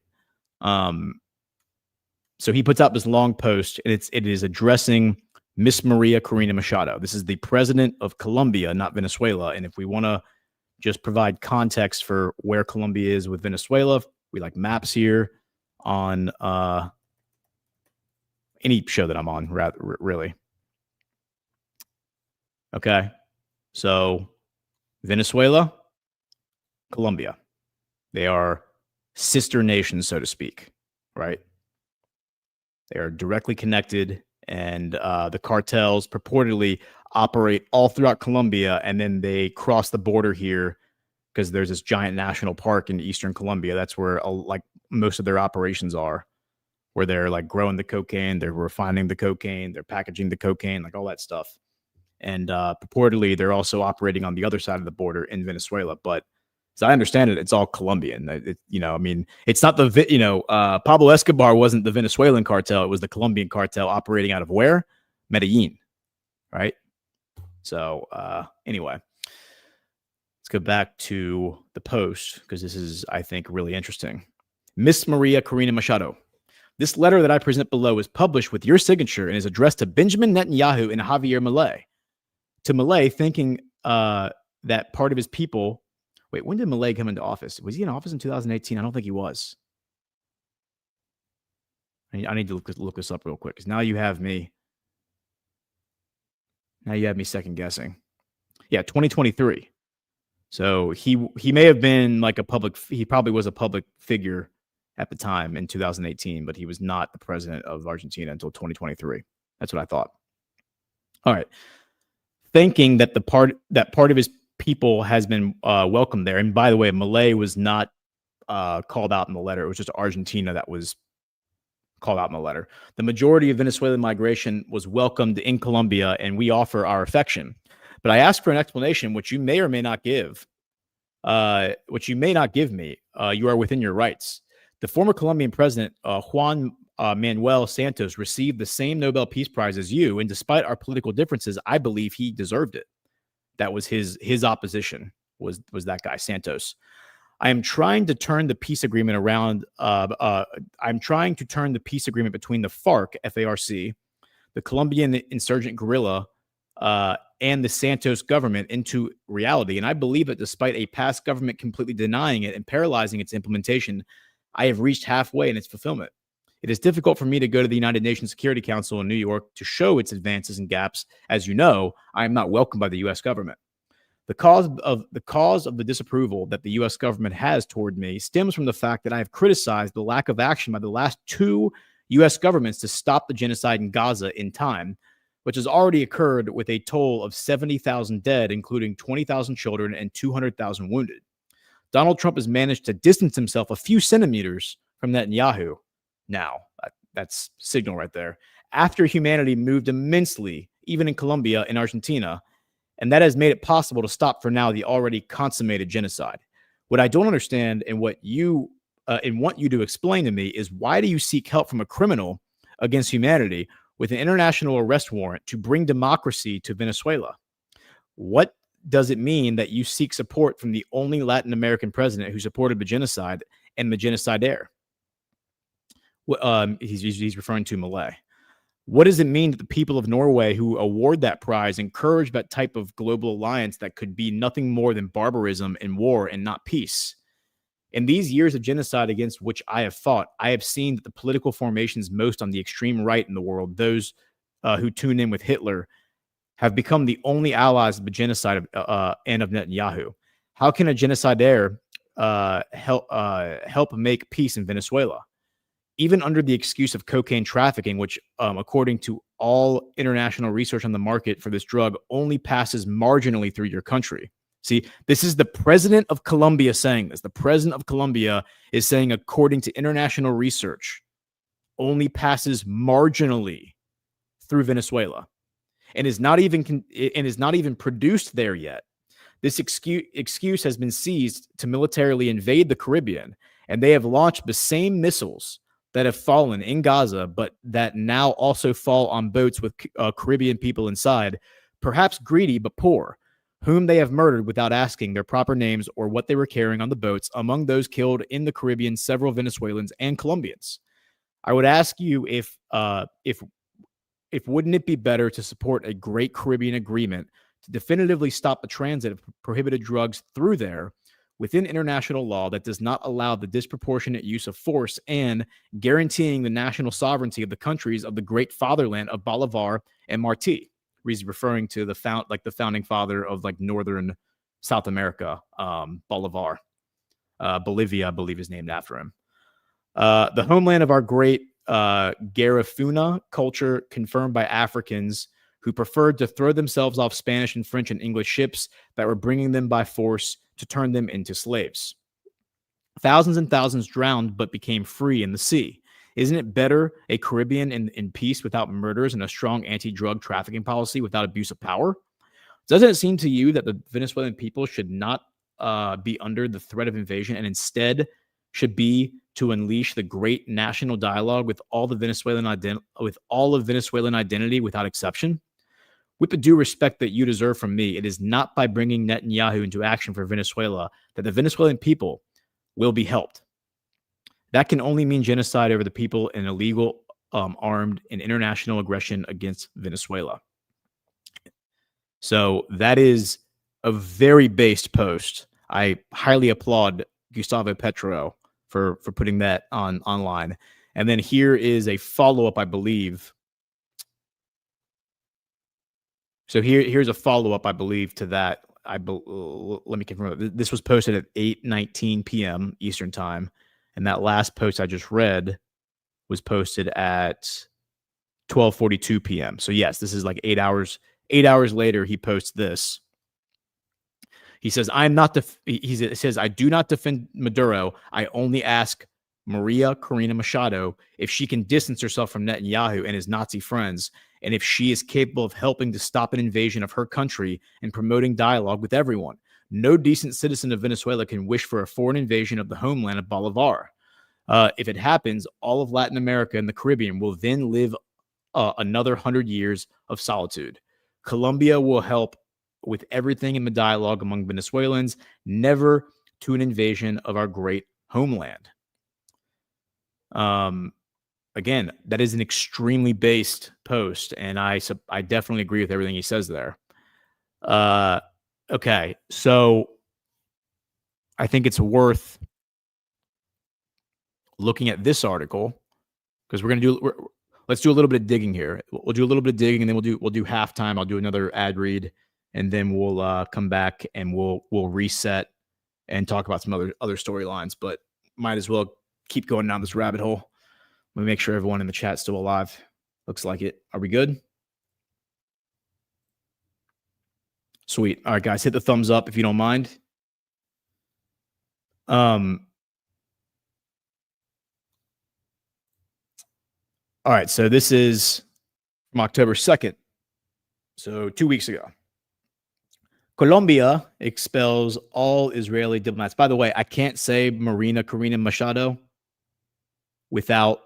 So he puts out this long post, and it is addressing Miss Maria Corina Machado. This is the president of Colombia, not Venezuela. And if we want to just provide context for where Colombia is with Venezuela, we like maps here on any show that I'm on, really. Okay. So Venezuela, Colombia, they are sister nations, so to speak, right? They are directly connected, and the cartels purportedly operate all throughout Colombia, and then they cross the border here because there's this giant national park in eastern Colombia. That's where like most of their operations are, where they're like growing the cocaine, they're refining the cocaine, they're packaging the cocaine, like all that stuff. And purportedly, they're also operating on the other side of the border in Venezuela. But as I understand it, it's all Colombian. I mean, it's not Pablo Escobar wasn't the Venezuelan cartel. It was the Colombian cartel operating out of where? Medellin, right? So anyway, let's go back to the post because this is, I think, really interesting. Miss Maria Corina Machado. This letter that I present below is published with your signature and is addressed to Benjamin Netanyahu and Javier Milei. To Milei, thinking that part of his people... Wait, when did Milei come into office? Was he in office in 2018? I don't think he was. I need to look this up real quick because now you have me second guessing. Yeah, 2023. So he may have been like he probably was a public figure at the time in 2018, but he was not the president of Argentina until 2023. That's what I thought. All right. Thinking that part of his people has been welcomed there. And by the way, Milei was not called out in the letter. It was just Argentina that was called out in the letter. The majority of Venezuelan migration was welcomed in Colombia, and we offer our affection. But I ask for an explanation, which you may or may not give. Which you may not give me. You are within your rights. The former Colombian president, Juan Manuel Santos, received the same Nobel Peace Prize as you, and despite our political differences, I believe he deserved it. That was his opposition, was that guy, Santos. I am trying to turn the peace agreement around. I'm trying to turn the peace agreement between the FARC, F-A-R-C, the Colombian insurgent guerrilla, and the Santos government into reality. And I believe that despite a past government completely denying it and paralyzing its implementation, I have reached halfway in its fulfillment. It is difficult for me to go to the United Nations Security Council in New York to show its advances and gaps. As you know, I am not welcomed by the U.S. government. The cause of the disapproval that the U.S. government has toward me stems from the fact that I have criticized the lack of action by the last two U.S. governments to stop the genocide in Gaza in time, which has already occurred with a toll of 70,000 dead, including 20,000 children and 200,000 wounded. Donald Trump has managed to distance himself a few centimeters from Netanyahu. Now, that's signal right there. After humanity moved immensely, even in Colombia and Argentina, and that has made it possible to stop for now the already consummated genocide. What I don't understand and want you to explain to me is why do you seek help from a criminal against humanity with an international arrest warrant to bring democracy to Venezuela? What does it mean that you seek support from the only Latin American president who supported the genocide and the genocidaire? He's referring to Milei. What does it mean that the people of Norway who award that prize encourage that type of global alliance that could be nothing more than barbarism and war and not peace? In these years of genocide against which I have fought, I have seen that the political formations most on the extreme right in the world, those who tune in with Hitler, have become the only allies of the genocide and of Netanyahu. How can a genocidaire help make peace in Venezuela? Even under the excuse of cocaine trafficking, which, according to all international research on the market for this drug, only passes marginally through your country. See, this is the president of Colombia saying this. The president of Colombia is saying, according to international research, only passes marginally through Venezuela, and is not even produced there yet. This excuse has been seized to militarily invade the Caribbean, and they have launched the same missiles that have fallen in Gaza, but that now also fall on boats with Caribbean people inside, perhaps greedy but poor, whom they have murdered without asking their proper names or what they were carrying on the boats. Among those killed in the Caribbean, several Venezuelans and Colombians. I would ask you if wouldn't it be better to support a Great Caribbean Agreement to definitively stop the transit of prohibited drugs through there within international law that does not allow the disproportionate use of force and guaranteeing the national sovereignty of the countries of the great fatherland of Bolivar and Martí. He's referring to the founding father of like northern South America, Bolivar. Bolivia, I believe, is named after him. The homeland of our great Garifuna culture, confirmed by Africans who preferred to throw themselves off Spanish and French and English ships that were bringing them by force to turn them into slaves. Thousands and thousands drowned but became free in the sea. Isn't it better a Caribbean in peace without murders and a strong anti-drug trafficking policy without abuse of power? Doesn't it seem to you that the Venezuelan people should not be under the threat of invasion and instead should be to unleash the great national dialogue with all of Venezuelan identity without exception? With the due respect that you deserve from me, it is not by bringing Netanyahu into action for Venezuela that the Venezuelan people will be helped. That can only mean genocide over the people and illegal, armed, and international aggression against Venezuela. So that is a very based post. I highly applaud Gustavo Petro for putting that online. And then here is a follow-up, I believe. So here's a follow-up, I believe, to that. Let me confirm. This was posted at 8:19 p.m. Eastern time. And that last post I just read was posted at 12:42 p.m. So yes, this is like 8 hours. 8 hours later, he posts this. He says, he says, I do not defend Maduro. I only ask Maria Corina Machado if she can distance herself from Netanyahu and his Nazi friends, and if she is capable of helping to stop an invasion of her country and promoting dialogue with everyone. No decent citizen of Venezuela can wish for a foreign invasion of the homeland of Bolivar. If it happens, all of Latin America and the Caribbean will then live another 100 years of solitude. Colombia will help with everything in the dialogue among Venezuelans, never to an invasion of our great homeland. Again, that is an extremely based post, and I definitely agree with everything he says there. Okay, so I think it's worth looking at this article because let's do a little bit of digging here. We'll do a little bit of digging, and then we'll do halftime. I'll do another ad read, and then we'll come back and we'll reset and talk about some other storylines. But might as well keep going down this rabbit hole. Let me make sure everyone in the chat's still alive. Looks like it. Are we good? Sweet. All right, guys, hit the thumbs up if you don't mind. All right, so this is from October 2nd, so 2 weeks ago. Colombia expels all Israeli diplomats. By the way, I can't say Maria Corina Machado without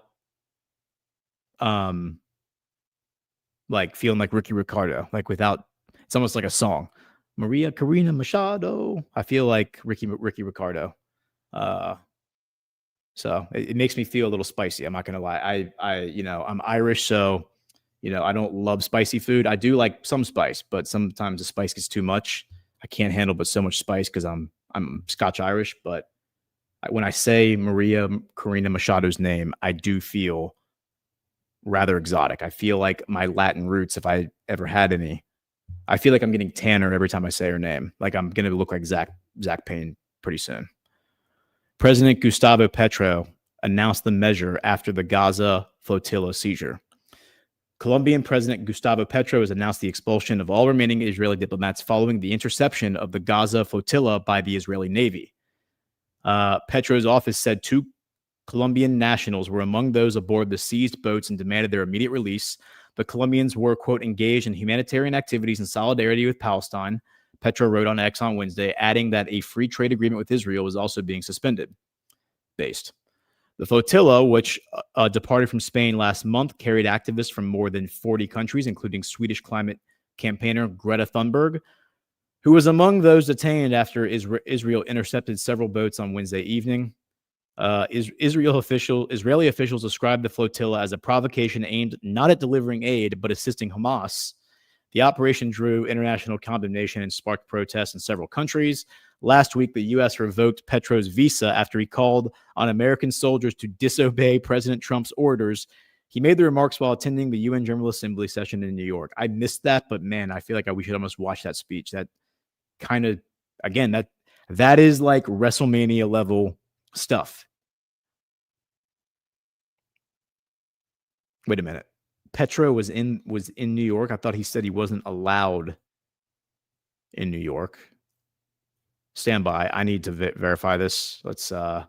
like feeling like Ricky Ricardo, like without, it's almost like a song. Maria Corina Machado. I feel like Ricky Ricardo. So it makes me feel a little spicy. I'm not gonna lie. I'm Irish, so I don't love spicy food. I do like some spice, but sometimes the spice gets too much. I can't handle but so much spice because I'm Scotch Irish. But when I say Maria Corina Machado's name, I do feel rather exotic. I feel like my Latin roots, if I ever had any, I feel like I'm getting tanner every time I say her name. Like I'm gonna look like Zach Payne pretty soon. President Gustavo Petro announced the measure after the Gaza flotilla seizure. Colombian President Gustavo Petro has announced the expulsion of all remaining Israeli diplomats following the interception of the Gaza flotilla by the Israeli Navy. Petro's office said 2 Colombian nationals were among those aboard the seized boats and demanded their immediate release. The Colombians were, quote, engaged in humanitarian activities in solidarity with Palestine. Petro wrote on X on Wednesday, adding that a free trade agreement with Israel was also being suspended. The flotilla, which departed from Spain last month, carried activists from more than 40 countries, including Swedish climate campaigner Greta Thunberg, who was among those detained after Israel intercepted several boats on Wednesday evening. Israeli officials described the flotilla as a provocation aimed not at delivering aid, but assisting Hamas. The operation drew international condemnation and sparked protests in several countries. Last week, the U.S. revoked Petro's visa after he called on American soldiers to disobey President Trump's orders. He made the remarks while attending the UN General Assembly session in New York. I missed that, but man, I feel like we should almost watch that speech. That kind of, again, that is like WrestleMania level stuff. Wait a minute. Petro was in New York. I thought he said he wasn't allowed in New York. Stand by. I need to verify this. Let's no,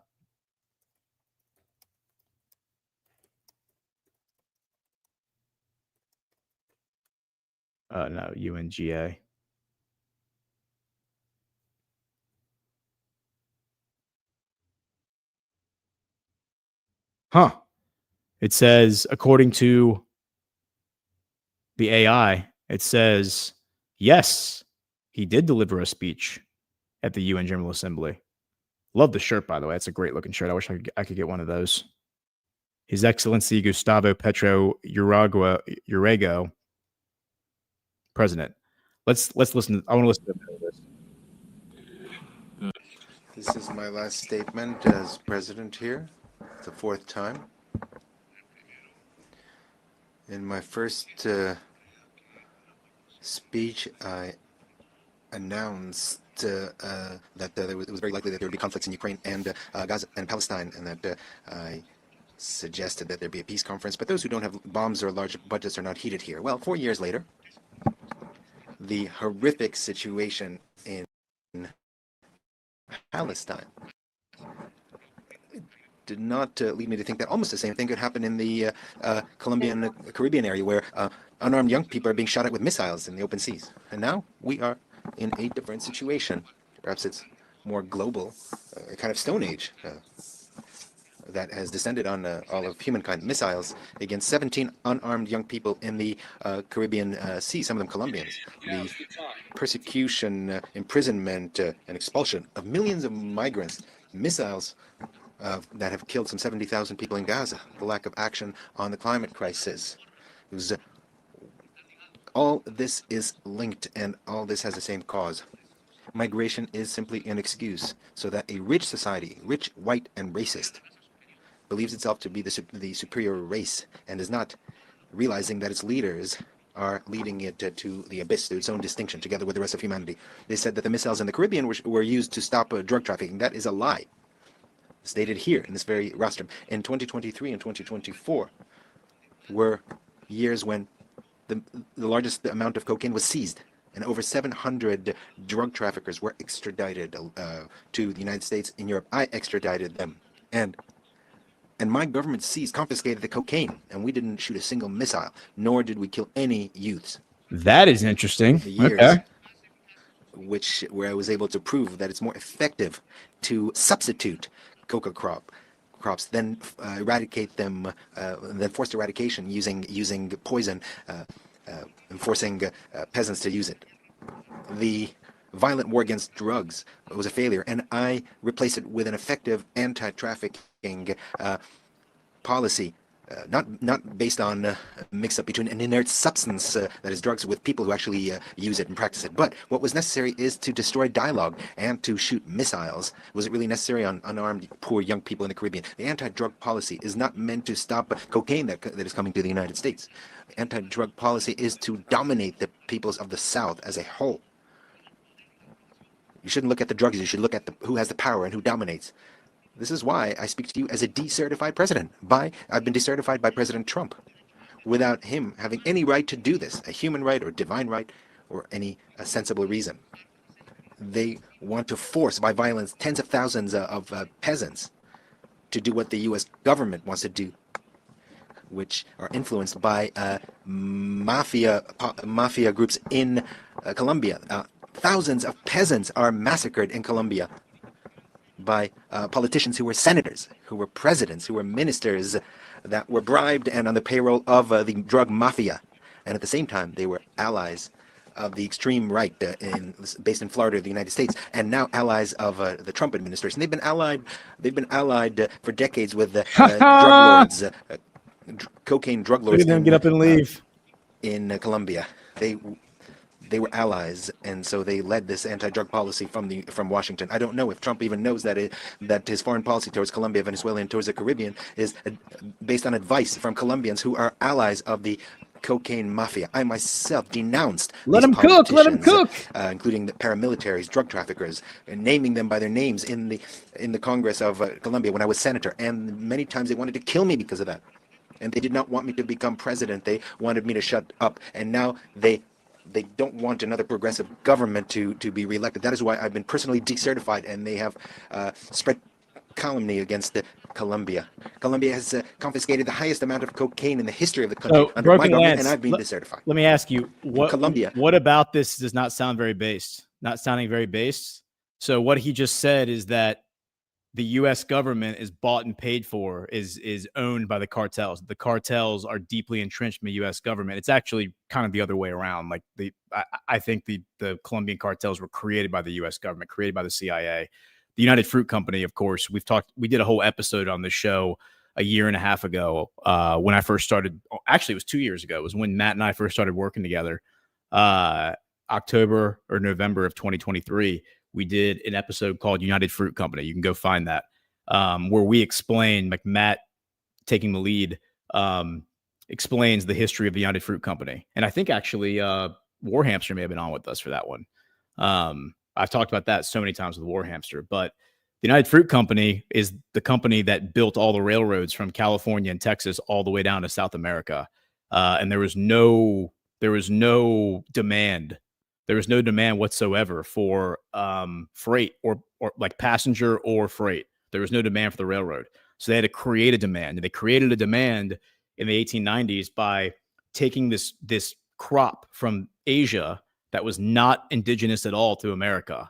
UNGA. Huh. It says, according to the AI, it says, yes, he did deliver a speech at the UN General Assembly. Love the shirt, by the way. It's a great looking shirt. I wish I could get one of those. His Excellency Gustavo Petro Urrego, President. Let's listen. I want to listen to this. This is my last statement as president here. It's the fourth time. In my first speech, I announced that it was very likely that there would be conflicts in Ukraine and Gaza and Palestine, and that I suggested that there be a peace conference. But those who don't have bombs or large budgets are not heated here. Well, 4 years later, the horrific situation in Palestine did not lead me to think that almost the same thing could happen in the Colombian Caribbean area, where unarmed young people are being shot at with missiles in the open seas. And now we are in a different situation. Perhaps it's more global, a kind of Stone Age that has descended on all of humankind. Missiles against 17 unarmed young people in the Caribbean Sea, some of them Colombians. The persecution, imprisonment, and expulsion of millions of migrants. Missiles that have killed some 70,000 people in Gaza. The lack of action on the climate crisis. All this is linked, and all this has the same cause. Migration is simply an excuse so that a rich society, rich, white, and racist, believes itself to be the superior race, and is not realizing that its leaders are leading it to the abyss, to its own distinction, together with the rest of humanity. They said that the missiles in the Caribbean were used to stop drug trafficking. That is a lie. Stated here in this very rostrum. In 2023 and 2024 were years when the largest amount of cocaine was seized, and over 700 drug traffickers were extradited to the United States. In Europe, I extradited them, and my government confiscated the cocaine, and we didn't shoot a single missile, nor did we kill any youths. That is interesting. Years, okay. Where I was able to prove that it's more effective to substitute coca crops than eradicate them, than forced eradication using poison, and forcing peasants to use it. The violent war against drugs was a failure, and I replaced it with an effective anti-trafficking policy, not based on a mix-up between an inert substance, that is drugs, with people who actually use it and practice it. But what was necessary is to destroy dialogue and to shoot missiles. Was it really necessary on unarmed, poor young people in the Caribbean? The anti-drug policy is not meant to stop cocaine that is coming to the United States. The anti-drug policy is to dominate the peoples of the South as a whole. You shouldn't look at the drugs, you should look at who has the power and who dominates. This is why I speak to you as a decertified president. I've been decertified by President Trump, without him having any right to do this, a human right or divine right or any sensible reason. They want to force by violence tens of thousands of peasants to do what the U.S. government wants to do, which are influenced by mafia groups in Colombia. Thousands of peasants are massacred in Colombia by politicians who were senators, who were presidents, who were ministers that were bribed and on the payroll of the drug mafia. And at the same time, they were allies of the extreme right based in Florida, the United States, and now allies of the Trump administration. They've been allied for decades with drug lords, cocaine drug lords. Look at them get up and leave. In Colombia. They were allies, and so they led this anti-drug policy from Washington. I don't know if Trump even knows that his foreign policy towards Colombia, Venezuela, and towards the Caribbean is based on advice from Colombians who are allies of the cocaine mafia. I myself denounced Let him cook, including the paramilitaries, drug traffickers, and naming them by their names in the Congress of Colombia when I was senator. And many times they wanted to kill me because of that. And they did not want me to become president. They wanted me to shut up. And now they don't want another progressive government to be reelected. That is why I've been personally decertified, and they have spread calumny against Colombia. Colombia has confiscated the highest amount of cocaine in the history of the country under my government, Lance, and I've been decertified. Let me ask you, Colombia. What about this does not sound very based? Not sounding very based. So what he just said is that the U.S. government is bought and paid for, is owned by the cartels. The cartels are deeply entrenched in the U.S. government. It's actually kind of the other way around. Like I think the Colombian cartels were created by the U.S. government, created by the CIA. The United Fruit Company, of course, we did a whole episode on this show a year and a half ago when I first started. Actually, it was 2 years ago. It was when Matt and I first started working together. October or November of 2023, we did an episode called United Fruit Company. You can go find that, where we explain, like Matt taking the lead, explains the history of the United Fruit Company. And I think actually Warhamster may have been on with us for that one. I've talked about that so many times with Warhamster, but the United Fruit Company is the company that built all the railroads from California and Texas all the way down to South America. And there was no demand. There was no demand whatsoever for freight or like passenger or freight. There was no demand for the railroad. So they had to create a demand. And they created a demand in the 1890s by taking this crop from Asia that was not indigenous at all to America.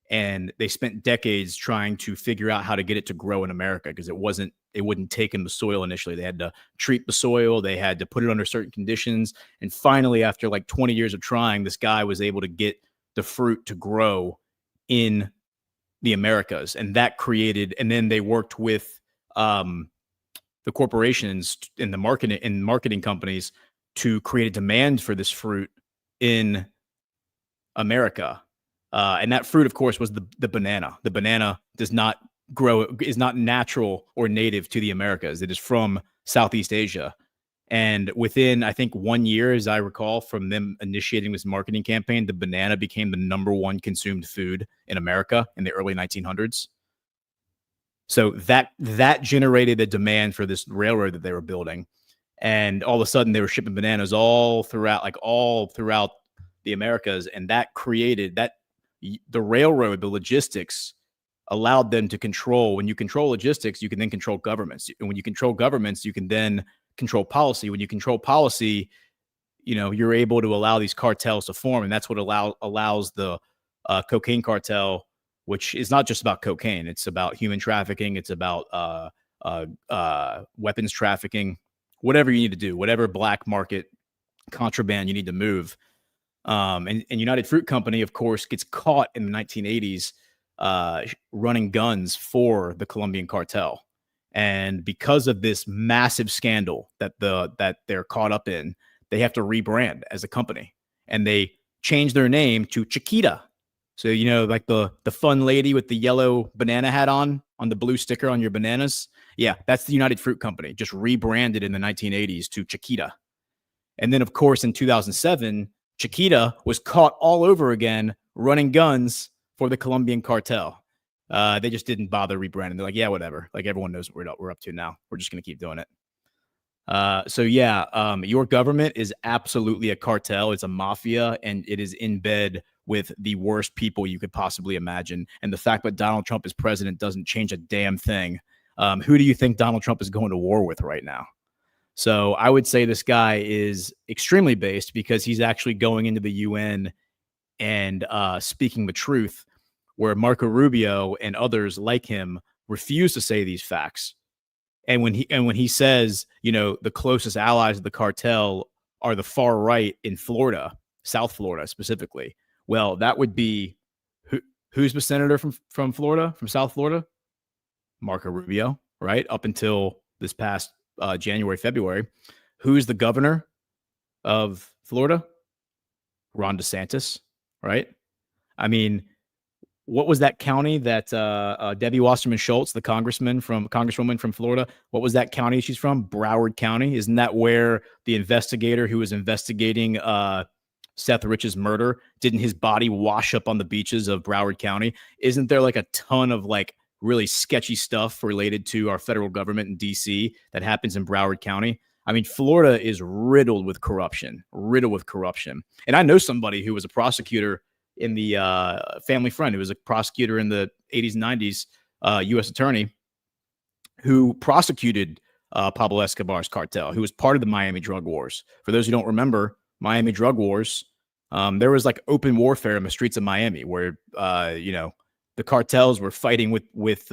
And they spent decades trying to figure out how to get it to grow in America because it wouldn't take in the soil initially. They had to treat the soil. They had to put it under certain conditions. And finally, after like 20 years of trying, this guy was able to get the fruit to grow in the Americas. And that created, and then they worked with the corporations and the marketing companies to create a demand for this fruit in America. And that fruit, of course, was the banana. The banana does not grow, is not natural or native to the Americas. It is from Southeast Asia. And within, I think, 1 year, as I recall, from them initiating this marketing campaign, the banana became the #1 consumed food in America in the early 1900s. So that generated a demand for this railroad that they were building. And all of a sudden, they were shipping bananas all throughout the Americas. And that created the railroad, the logistics allowed them to control. When you control logistics, you can then control governments. And when you control governments, you can then control policy. When you control policy, you're able to allow these cartels to form. And that's what allows the cocaine cartel, which is not just about cocaine. It's about human trafficking. It's about weapons trafficking, whatever you need to do, whatever black market contraband you need to move. And United Fruit Company, of course, gets caught in the 1980s running guns for the Colombian cartel. And because of this massive scandal that they're caught up in, they have to rebrand as a company. And they change their name to Chiquita. So, like the fun lady with the yellow banana hat on the blue sticker on your bananas. Yeah, that's the United Fruit Company, just rebranded in the 1980s to Chiquita. And then, of course, in 2007, Chiquita was caught all over again running guns for the Colombian cartel. They just didn't bother rebranding. They're like, yeah, whatever. Like everyone knows what we're up to now. We're just going to keep doing it. Your government is absolutely a cartel. It's a mafia, and it is in bed with the worst people you could possibly imagine. And the fact that Donald Trump is president doesn't change a damn thing. Who do you think Donald Trump is going to war with right now? So I would say this guy is extremely based because he's actually going into the UN and speaking the truth, where Marco Rubio and others like him refuse to say these facts. And when he says, the closest allies of the cartel are the far right in Florida, South Florida specifically. Well, that would be who's the senator from Florida, from South Florida? Marco Rubio, right? Up until this past January, February. Who's the governor of Florida? Ron DeSantis, right? I mean, what was that county that Debbie Wasserman Schultz, the congresswoman from Florida, what was that county she's from? Broward County. Isn't that where the investigator who was investigating Seth Rich's murder, didn't his body wash up on the beaches of Broward County? Isn't there like a ton of like really sketchy stuff related to our federal government in DC that happens in Broward County. I mean, Florida is riddled with corruption. And I know somebody who was a prosecutor in the family friend who was a prosecutor in the 80s and 90s, U.S. attorney who prosecuted Pablo Escobar's cartel, who was part of the Miami drug wars. For those who don't remember, Miami drug wars, there was like open warfare in the streets of Miami where, the cartels were fighting with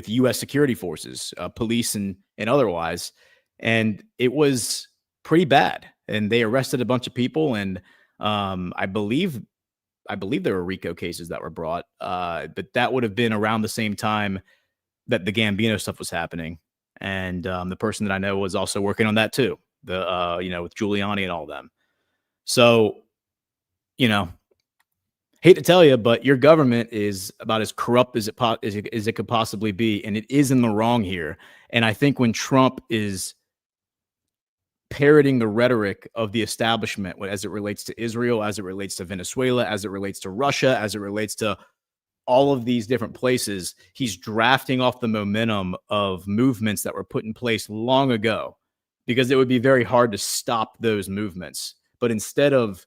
U.S. security forces, police and otherwise. And it was pretty bad. And they arrested a bunch of people. And I believe there were RICO cases that were brought. But that would have been around the same time that the Gambino stuff was happening. And the person that I know was also working on that too, with Giuliani and all of them. So, hate to tell you, but your government is about as corrupt as it could possibly be, and it is in the wrong here. And I think when Trump is parroting the rhetoric of the establishment as it relates to Israel, as it relates to Venezuela, as it relates to Russia, as it relates to all of these different places, he's drafting off the momentum of movements that were put in place long ago, because it would be very hard to stop those movements. But instead of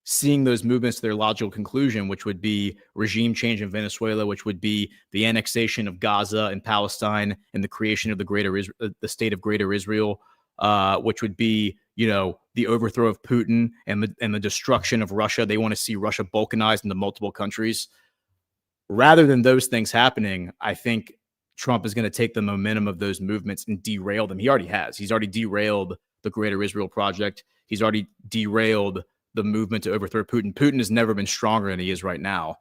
seeing those movements to their logical conclusion, which would be regime change in Venezuela, which would be the annexation of Gaza and Palestine and the creation of the state of Greater Israel, which would be, the overthrow of Putin and the destruction of Russia. They want to see Russia balkanized into multiple countries. Rather than those things happening, I think Trump is going to take the momentum of those movements and derail them. He already has. He's already derailed the Greater Israel Project. He's already derailed the movement to overthrow Putin. Putin has never been stronger than he is right now,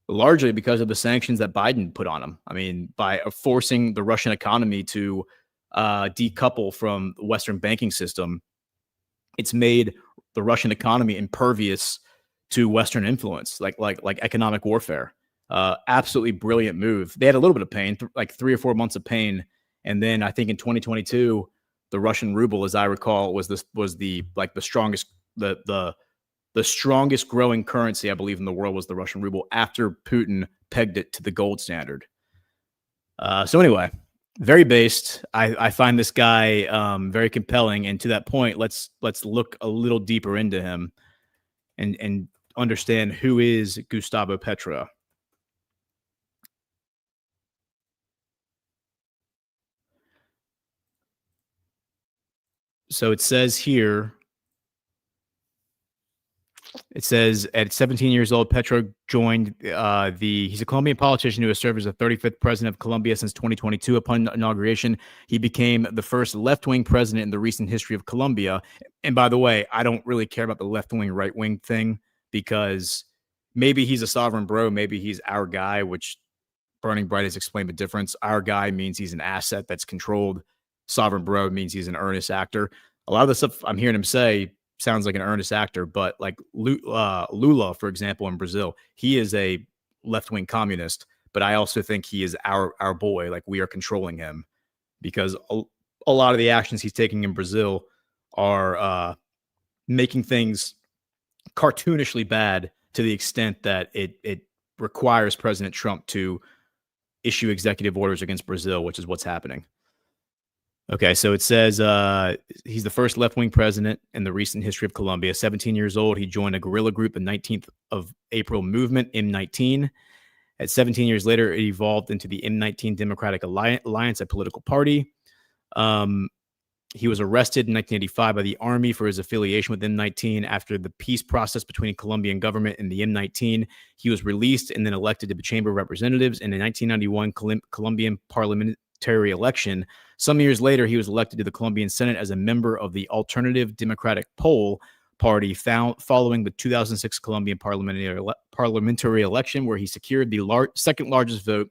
largely because of the sanctions that Biden put on him. I mean, by forcing the Russian economy to decouple from the Western banking system, it's made the Russian economy impervious to Western influence, like economic warfare. Absolutely brilliant move. They had a little bit of pain, like 3 or 4 months of pain, and then I think in 2022, the Russian ruble, as I recall, was the strongest. The strongest growing currency, I believe, in the world was the Russian ruble after Putin pegged it to the gold standard. So anyway, very based. I find this guy very compelling, and to that point, let's look a little deeper into him and understand who is Gustavo Petro. So it says here. It says at 17 years old, Petro joined he's a Colombian politician who has served as the 35th president of Colombia since 2022. Upon inauguration, he became the first left-wing president in the recent history of Colombia. And by the way, I don't really care about the left-wing, right-wing thing, because maybe he's a sovereign bro. Maybe he's our guy, which Burning Bright has explained the difference. Our guy means he's an asset that's controlled. Sovereign bro means he's an earnest actor. A lot of the stuff I'm hearing him say sounds like an earnest actor, but like Lula, for example, in Brazil, he is a left-wing communist, but I also think he is our boy. Like, we are controlling him because a lot of the actions he's taking in Brazil are making things cartoonishly bad to the extent that it requires President Trump to issue executive orders against Brazil, which is what's happening. Okay, so it says he's the first left-wing president in the recent history of Colombia. 17 years old, he joined a guerrilla group, the 19th of April movement, M19. At 17 years later, it evolved into the M19 Democratic Alliance, a political party. He was arrested in 1985 by the army for his affiliation with M19. After the peace process between the Colombian government and the M19, he was released and then elected to the Chamber of Representatives. In the 1991 Colombian parliamentary election, some years later, he was elected to the Colombian Senate as a member of the Alternative Democratic Pole Party following the 2006 Colombian parliamentary election, where he secured the second largest vote.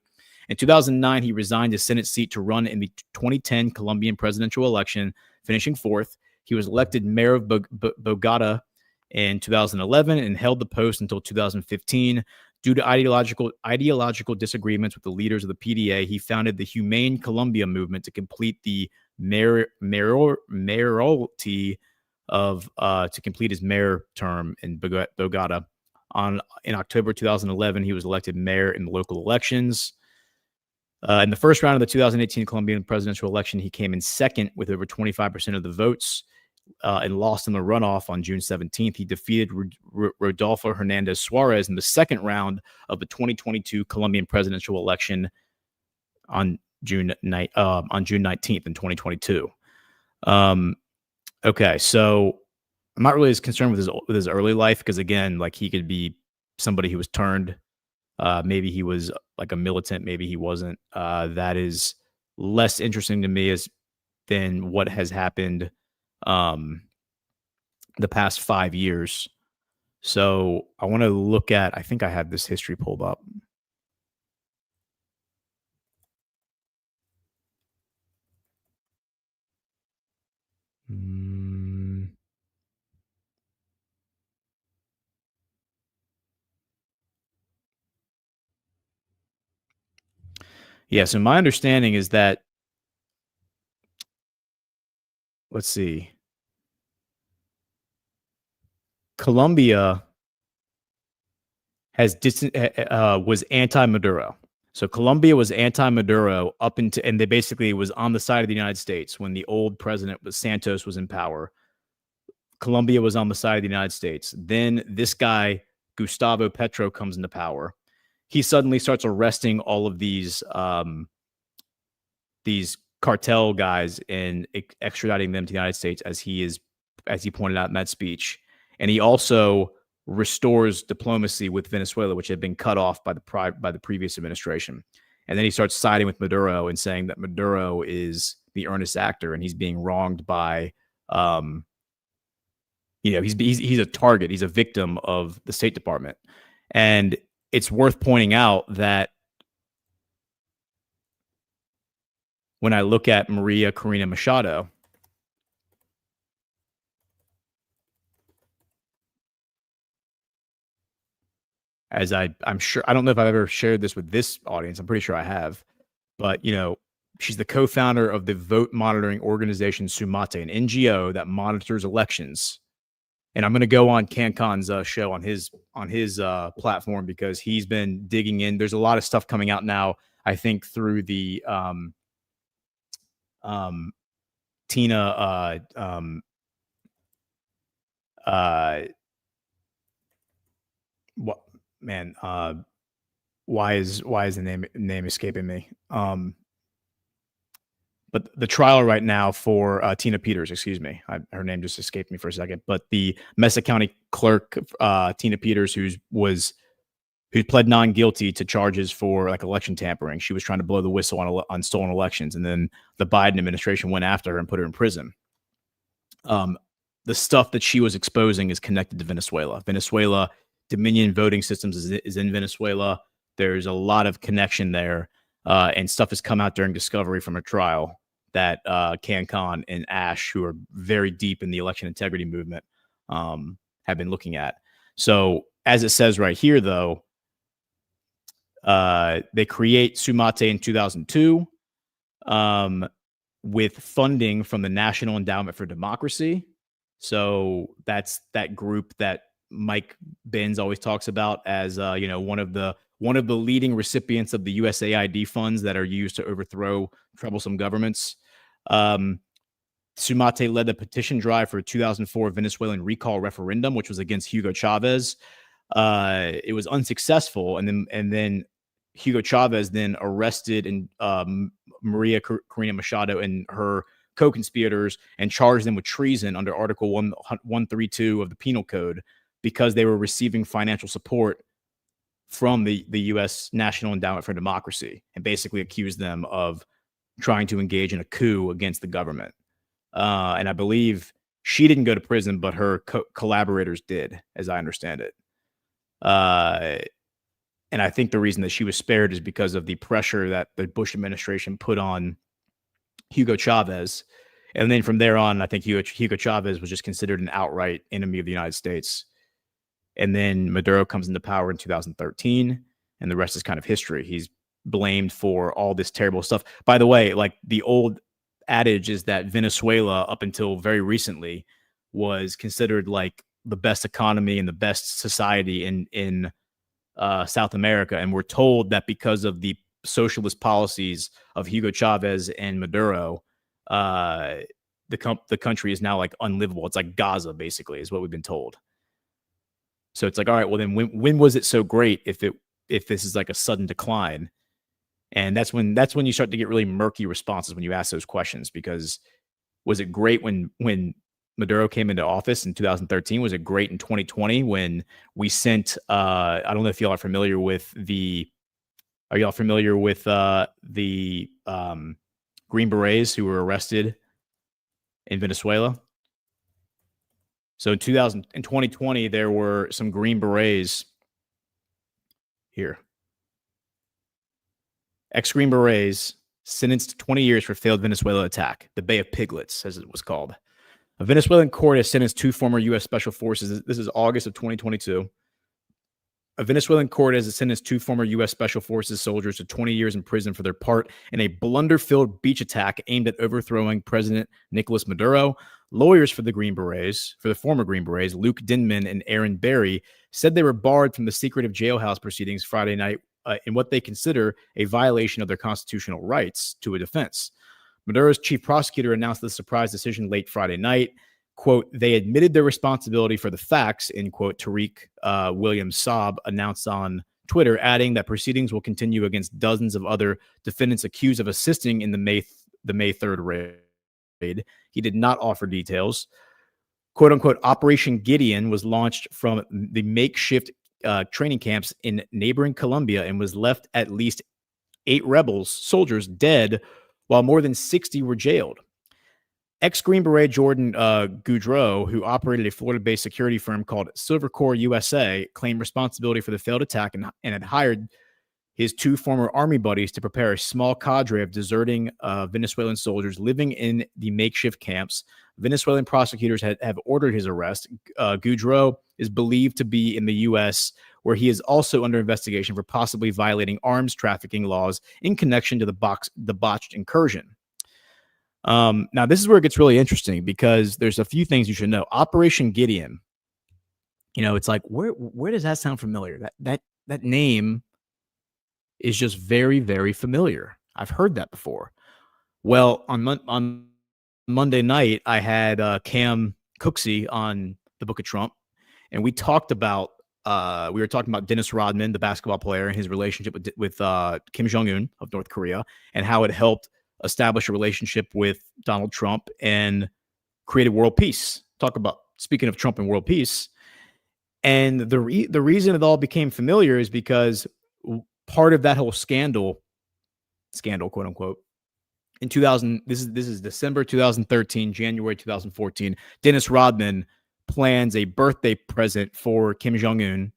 In 2009, he resigned his Senate seat to run in the 2010 Colombian presidential election, finishing fourth. He was elected mayor of Bogota in 2011 and held the post until 2015. Due to ideological disagreements with the leaders of the PDA, he founded the Humane Colombia movement to complete the mayoralty to complete his mayor term in Bogota. In October 2011, he was elected mayor in the local elections. In the first round of the 2018 Colombian presidential election, he came in second with over 25% of the votes and lost in the runoff on June 17th. He defeated Rodolfo Hernandez Suarez in the second round of the 2022 Colombian presidential election on June 19th in 2022. Okay, so I'm not really as concerned with his early life because, again, like he could be somebody who was turned. Maybe he was like a militant. Maybe he wasn't. That is less interesting to me than what has happened the past 5 years. So I want to look at, I think I have this history pulled up. Yeah, so my understanding is that, let's see, Colombia was anti-Maduro. So Colombia was anti-Maduro up into, and they basically was on the side of the United States when the old president Santos was in power. Colombia was on the side of the United States. Then this guy, Gustavo Petro, comes into power. He suddenly starts arresting all of these cartel guys and extraditing them to the United States, as he pointed out in that speech. And he also restores diplomacy with Venezuela, which had been cut off by the previous administration. And then he starts siding with Maduro and saying that Maduro is the earnest actor and he's being wronged by, he's a target. He's a victim of the State Department. And it's worth pointing out that when I look at Maria Corina Machado, as I'm sure, I don't know if I've ever shared this with this audience. I'm pretty sure I have, but she's the co-founder of the vote monitoring organization Sumate, an NGO that monitors elections. And I'm going to go on Cancon's show on his platform because he's been digging in. There's a lot of stuff coming out now, I think, through the Tina what man why is the name escaping me? But the trial right now for Tina Peters, excuse me, her name just escaped me for a second. But the Mesa County clerk, Tina Peters, who pled non guilty to charges for like election tampering. She was trying to blow the whistle on stolen elections, and then the Biden administration went after her and put her in prison. The stuff that she was exposing is connected to Venezuela. Venezuela Dominion voting systems is in Venezuela. There's a lot of connection there, and stuff has come out during discovery from a trial that CanCon and Ash, who are very deep in the election integrity movement, have been looking at. So as it says right here, though, they create Sumate in 2002 with funding from the National Endowment for Democracy. So that's that group that Mike Benz always talks about as one of the leading recipients of the USAID funds that are used to overthrow troublesome governments. Sumate led the petition drive for a 2004 Venezuelan recall referendum, which was against Hugo Chavez. It was unsuccessful, and then Hugo Chavez then arrested Maria Corina Machado and her co-conspirators and charged them with treason under Article 132 of the Penal Code because they were receiving financial support from the U.S. National Endowment for Democracy, and basically accused them of trying to engage in a coup against the government. And I believe she didn't go to prison, but her collaborators did, as I understand it. And I think the reason that she was spared is because of the pressure that the Bush administration put on Hugo Chavez. And then from there on, I think Hugo Chavez was just considered an outright enemy of the United States. And then Maduro comes into power in 2013, and the rest is kind of history. He's blamed for all this terrible stuff. By the way, like the old adage is that Venezuela, up until very recently, was considered like the best economy and the best society in South America. And we're told that because of the socialist policies of Hugo Chavez and Maduro, the country is now like unlivable. It's like Gaza, basically, is what we've been told. So it's like, all right, well then when was it so great if this is like a sudden decline? And that's when you start to get really murky responses when you ask those questions, because was it great when Maduro came into office in 2013? Was it great in 2020 when we sent I don't know if y'all are familiar with the Green Berets who were arrested in Venezuela? So in 2020, there were some Green Berets here. Ex-Green Berets sentenced to 20 years for failed Venezuela attack, the Bay of Piglets, as it was called. A Venezuelan court has sentenced 2 former U.S. Special Forces. This is August of 2022. A Venezuelan court has sentenced 2 former U.S. Special Forces soldiers to 20 years in prison for their part in a blunder-filled beach attack aimed at overthrowing President Nicolas Maduro. Lawyers for the former Green Berets, Luke Dinman and Aaron Berry, said they were barred from the secretive jailhouse proceedings Friday night in what they consider a violation of their constitutional rights to a defense. Maduro's chief prosecutor announced the surprise decision late Friday night. Quote, they admitted their responsibility for the facts, end quote, Tariq Williams Saab announced on Twitter, adding that proceedings will continue against dozens of other defendants accused of assisting in the May 3rd raid. He did not offer details. Quote unquote, Operation Gideon was launched from the makeshift training camps in neighboring Colombia and was left at least 8 soldiers dead, while more than 60 were jailed. Ex-Green Beret Jordan Goudreau, who operated a Florida-based security firm called Silvercore USA, claimed responsibility for the failed attack and had hired his 2 former army buddies to prepare a small cadre of deserting Venezuelan soldiers living in the makeshift camps. Venezuelan prosecutors have ordered his arrest. Goudreau is believed to be in the U.S., where he is also under investigation for possibly violating arms trafficking laws in connection to the botched incursion. Now, this is where it gets really interesting, because there's a few things you should know. Operation Gideon, it's like, where does that sound familiar? That name is just very, very familiar. I've heard that before. Well, on Monday night, I had Cam Cooksey on the Book of Trump, and we were talking about Dennis Rodman, the basketball player, and his relationship with Kim Jong-un of North Korea, and how it helped establish a relationship with Donald Trump and created world peace. Speaking of Trump and world peace. And the reason it all became familiar is because part of that whole scandal, quote unquote, in this is December 2013, January 2014, Dennis Rodman plans a birthday present for Kim Jong-un,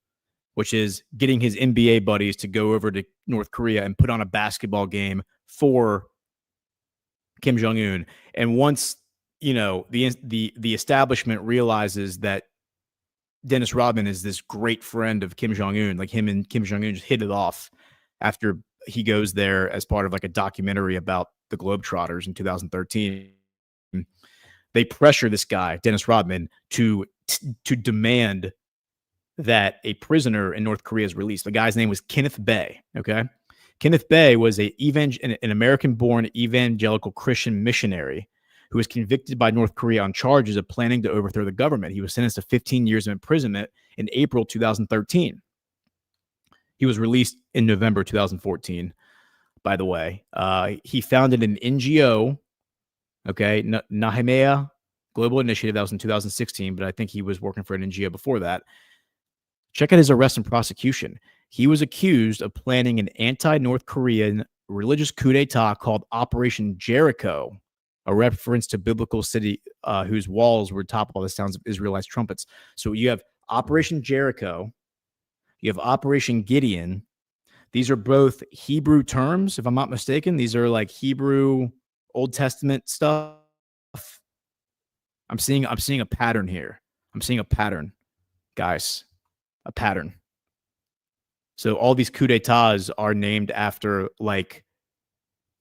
which is getting his NBA buddies to go over to North Korea and put on a basketball game for Kim Jong-un. And once, the establishment realizes that Dennis Rodman is this great friend of Kim Jong-un, like him and Kim Jong-un just hit it off after he goes there as part of like a documentary about the Globetrotters in 2013. They pressure this guy, Dennis Rodman, to demand that a prisoner in North Korea is released. The guy's name was Kenneth Bae. Okay. Kenneth Bae was an American-born evangelical Christian missionary who was convicted by North Korea on charges of planning to overthrow the government. He was sentenced to 15 years of imprisonment in April 2013. He was released in November 2014, by the way. He founded an NGO, Nahimea Global Initiative. That was in 2016, but I think he was working for an NGO before that. Check out his arrest and prosecution. He was accused of planning an anti-North Korean religious coup d'etat called Operation Jericho, a reference to biblical city whose walls were toppled by the sounds of Israelite trumpets. So you have Operation Jericho, you have Operation Gideon. These are both Hebrew terms, if I'm not mistaken. These are like Hebrew Old Testament stuff. I'm seeing a pattern here. I'm seeing a pattern, guys. A pattern. So all these coups d'etats are named after like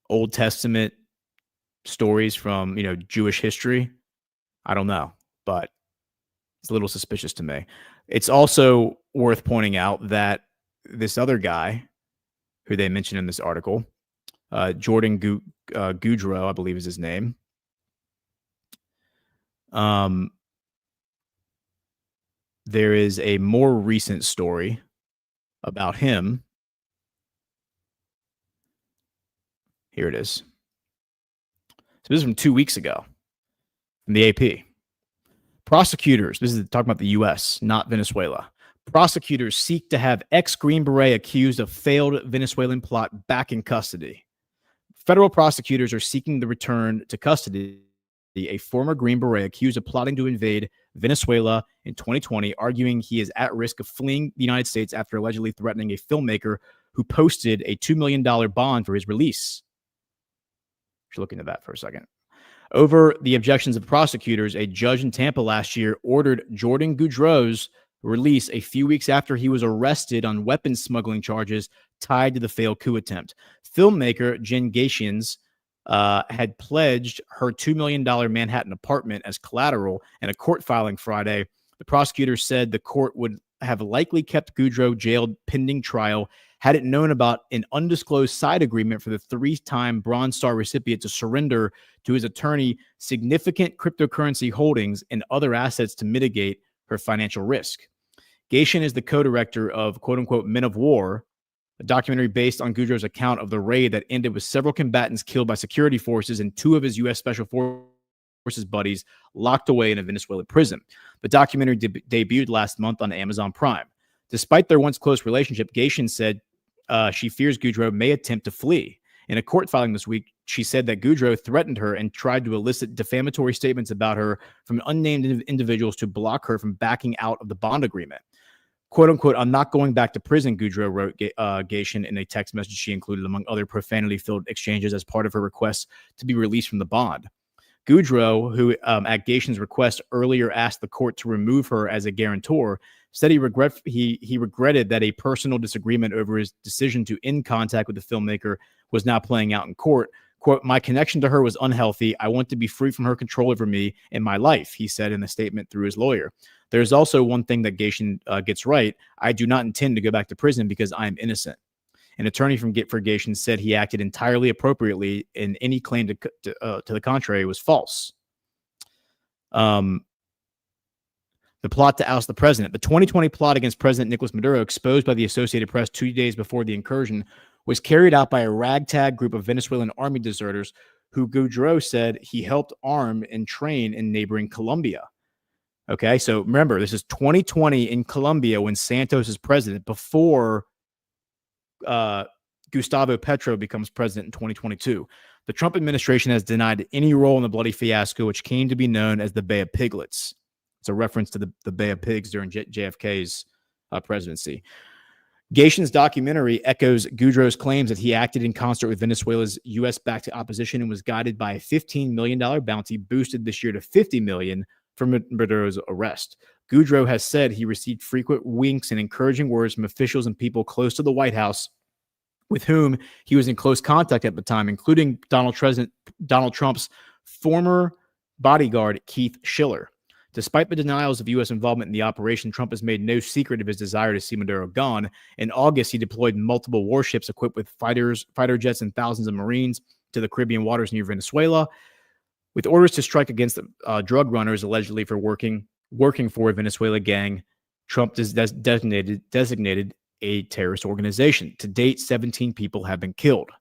Old Testament stories from, Jewish history. I don't know, but It's a little suspicious to me. It's also worth pointing out that this other guy who they mentioned in this article, Jordan Goudreau, I believe is his name. There is a more recent story about him. Here it is. So this is from 2 weeks ago from the AP. Prosecutors, this is talking about the U.S., not Venezuela. Prosecutors seek to have ex-Green Beret accused of failed Venezuelan plot back in custody. Federal prosecutors are seeking the return to custody a former Green Beret accused of plotting to invade Venezuela in 2020, arguing he is at risk of fleeing the United States after allegedly threatening a filmmaker who posted a $2 million bond for his release. Should look into that for a second. Over the objections of prosecutors, a judge in Tampa last year ordered Jordan Goudreau's release a few weeks after he was arrested on weapons smuggling charges tied to the failed coup attempt. Filmmaker Jen Gacians had pledged her $2 million Manhattan apartment as collateral in a court filing Friday. The prosecutor said the court would have likely kept Goudreau jailed pending trial had it known about an undisclosed side agreement for the three-time Bronze Star recipient to surrender to his attorney significant cryptocurrency holdings and other assets to mitigate her financial risk. Gacian is the co-director of quote-unquote Men of War, a documentary based on Goudreau's account of the raid that ended with several combatants killed by security forces and two of his U.S. Special Forces buddies locked away in a Venezuelan prison. The documentary debuted last month on Amazon Prime. Despite their once close relationship, Gacian said she fears Goudreau may attempt to flee. In a court filing this week, she said that Goudreau threatened her and tried to elicit defamatory statements about her from unnamed individuals to block her from backing out of the bond agreement. "Quote unquote, I'm not going back to prison," Goudreau wrote Gacian in a text message she included among other profanity-filled exchanges as part of her request to be released from the bond. Goudreau, who at Gacian's request earlier asked the court to remove her as a guarantor, said he regretted that a personal disagreement over his decision to end contact with the filmmaker was now playing out in court. Quote, "My connection to her was unhealthy. I want to be free from her control over me and my life," he said in a statement through his lawyer. There's also one thing that Gacian gets right. "I do not intend to go back to prison because I am innocent." An attorney for Gacian said he acted entirely appropriately and any claim to the contrary was false. The plot to oust the president. The 2020 plot against President Nicolas Maduro, exposed by the Associated Press 2 days before the incursion, was carried out by a ragtag group of Venezuelan army deserters who Goudreau said he helped arm and train in neighboring Colombia. Okay, so remember, this is 2020 in Colombia when Santos is president, before Gustavo Petro becomes president in 2022. The Trump administration has denied any role in the bloody fiasco, which came to be known as the Bay of Piglets. It's a reference to the Bay of Pigs during JFK's presidency. Gacian's documentary echoes Goudreau's claims that he acted in concert with Venezuela's U.S.-backed opposition and was guided by a $15 million bounty boosted this year to $50 million from Maduro's arrest. Goudreau has said he received frequent winks and encouraging words from officials and people close to the White House with whom he was in close contact at the time, including Donald Trump's former bodyguard, Keith Schiller. Despite the denials of U.S. involvement in the operation, Trump has made no secret of his desire to see Maduro gone. In August, he deployed multiple warships equipped with fighter jets and thousands of Marines to the Caribbean waters near Venezuela, with orders to strike against drug runners allegedly for working for a Venezuela gang. Trump designated a terrorist organization. To date, 17 people have been killed.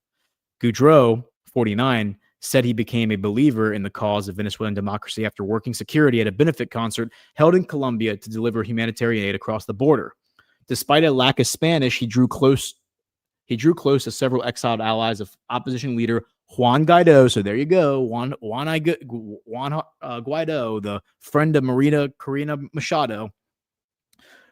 Goudreau, 49, said he became a believer in the cause of Venezuelan democracy after working security at a benefit concert held in Colombia to deliver humanitarian aid across the border. Despite a lack of Spanish, he drew close to several exiled allies of opposition leader Juan Guaido. So there you go, Juan Guaido, the friend of Maria Corina Machado,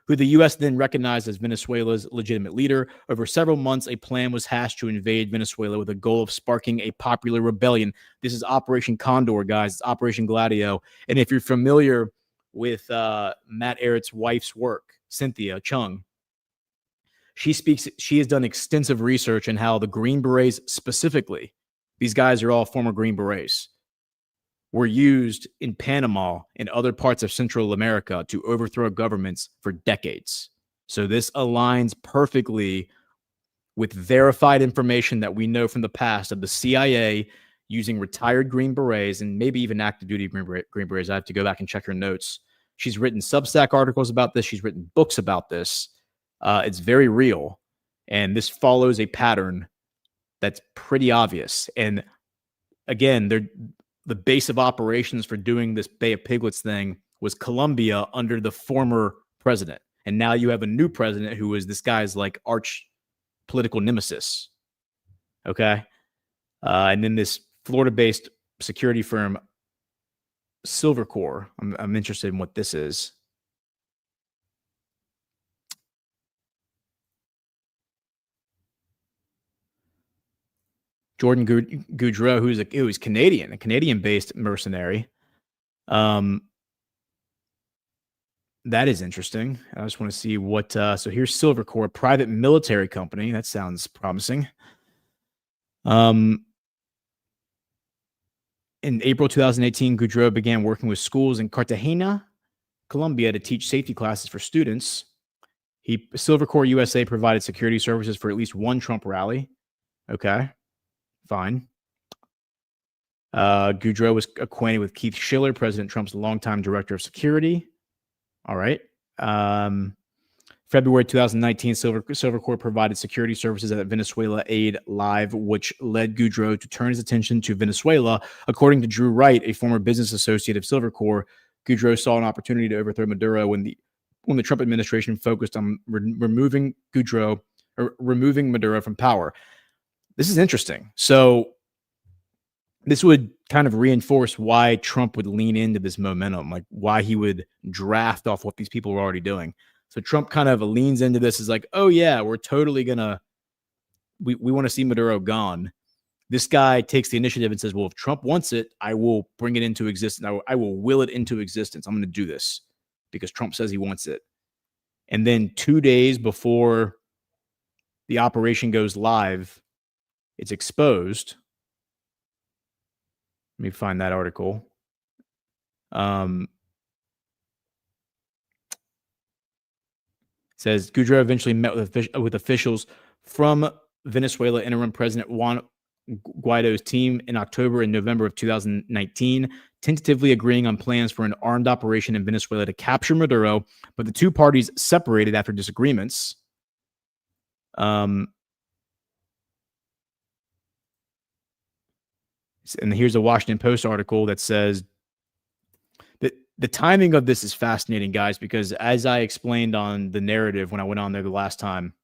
who the U.S. then recognized as Venezuela's legitimate leader. Over several months, a plan was hatched to invade Venezuela with a goal of sparking a popular rebellion. This is Operation Condor, guys. It's Operation Gladio. And if you're familiar with Matt Ehret's wife's work, Cynthia Chung, she has done extensive research on how the Green Berets specifically, these guys are all former Green Berets, were used in Panama and other parts of Central America to overthrow governments for decades. So this aligns perfectly with verified information that we know from the past of the CIA using retired Green Berets and maybe even active duty Green Berets. I have to go back and check her notes. She's written Substack articles about this. She's written books about this. It's very real. And this follows a pattern that's pretty obvious. And again, the base of operations for doing this Bay of Piglets thing was Colombia under the former president. And now you have a new president who is this guy's like arch political nemesis. Okay. And then this Florida-based security firm, Silvercore. I'm interested in what this is. Jordan Goudreau, who's Canadian, a Canadian-based mercenary. That is interesting. I just want to see what. So here's Silvercore, a private military company. That sounds promising. In April 2018, Goudreau began working with schools in Cartagena, Colombia, to teach safety classes for students. Silvercore USA provided security services for at least one Trump rally. Okay. Fine. Goudreau was acquainted with Keith Schiller, President Trump's longtime director of security. All right. February 2019, Silvercore provided security services at Venezuela Aid Live, which led Goudreau to turn his attention to Venezuela. According to Drew Wright, a former business associate of Silvercore, Goudreau saw an opportunity to overthrow Maduro when the Trump administration focused on removing Maduro from power. This is interesting. So this would kind of reinforce why Trump would lean into this momentum, like why he would draft off what these people were already doing. So Trump kind of leans into this as like, oh yeah, we're totally we want to see Maduro gone. This guy takes the initiative and says, well, if Trump wants it, I will bring it into existence. I will will it into existence. I'm going to do this because Trump says he wants it. And then 2 days before the operation goes live, it's exposed. Let me find that article. Says Goudreau eventually met with officials from Venezuela interim President Juan Guaido's team in October and November of 2019, tentatively agreeing on plans for an armed operation in Venezuela to capture Maduro, but the two parties separated after disagreements. And here's a Washington Post article that says that the timing of this is fascinating, guys, because as I explained on the narrative when I went on there the last time,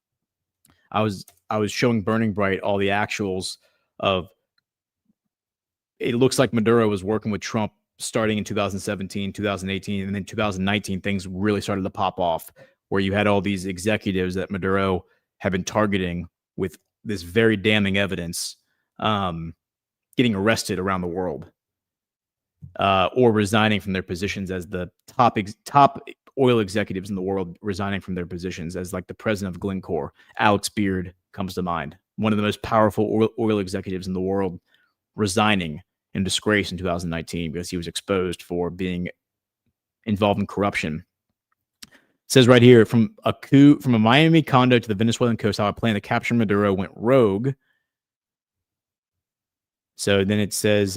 I was showing Burning Bright all the actuals of it looks like Maduro was working with Trump starting in 2017, 2018, and then 2019, things really started to pop off where you had all these executives that Maduro had been targeting with this very damning evidence. Getting arrested around the world or resigning from their positions as the top oil executives in the world, resigning from their positions as like the president of Glencore. Alex Beard comes to mind. One of the most powerful oil executives in the world resigning in disgrace in 2019 because he was exposed for being involved in corruption. It says right here, from a Miami condo to the Venezuelan coast, how a plan to capture Maduro went rogue. So then it says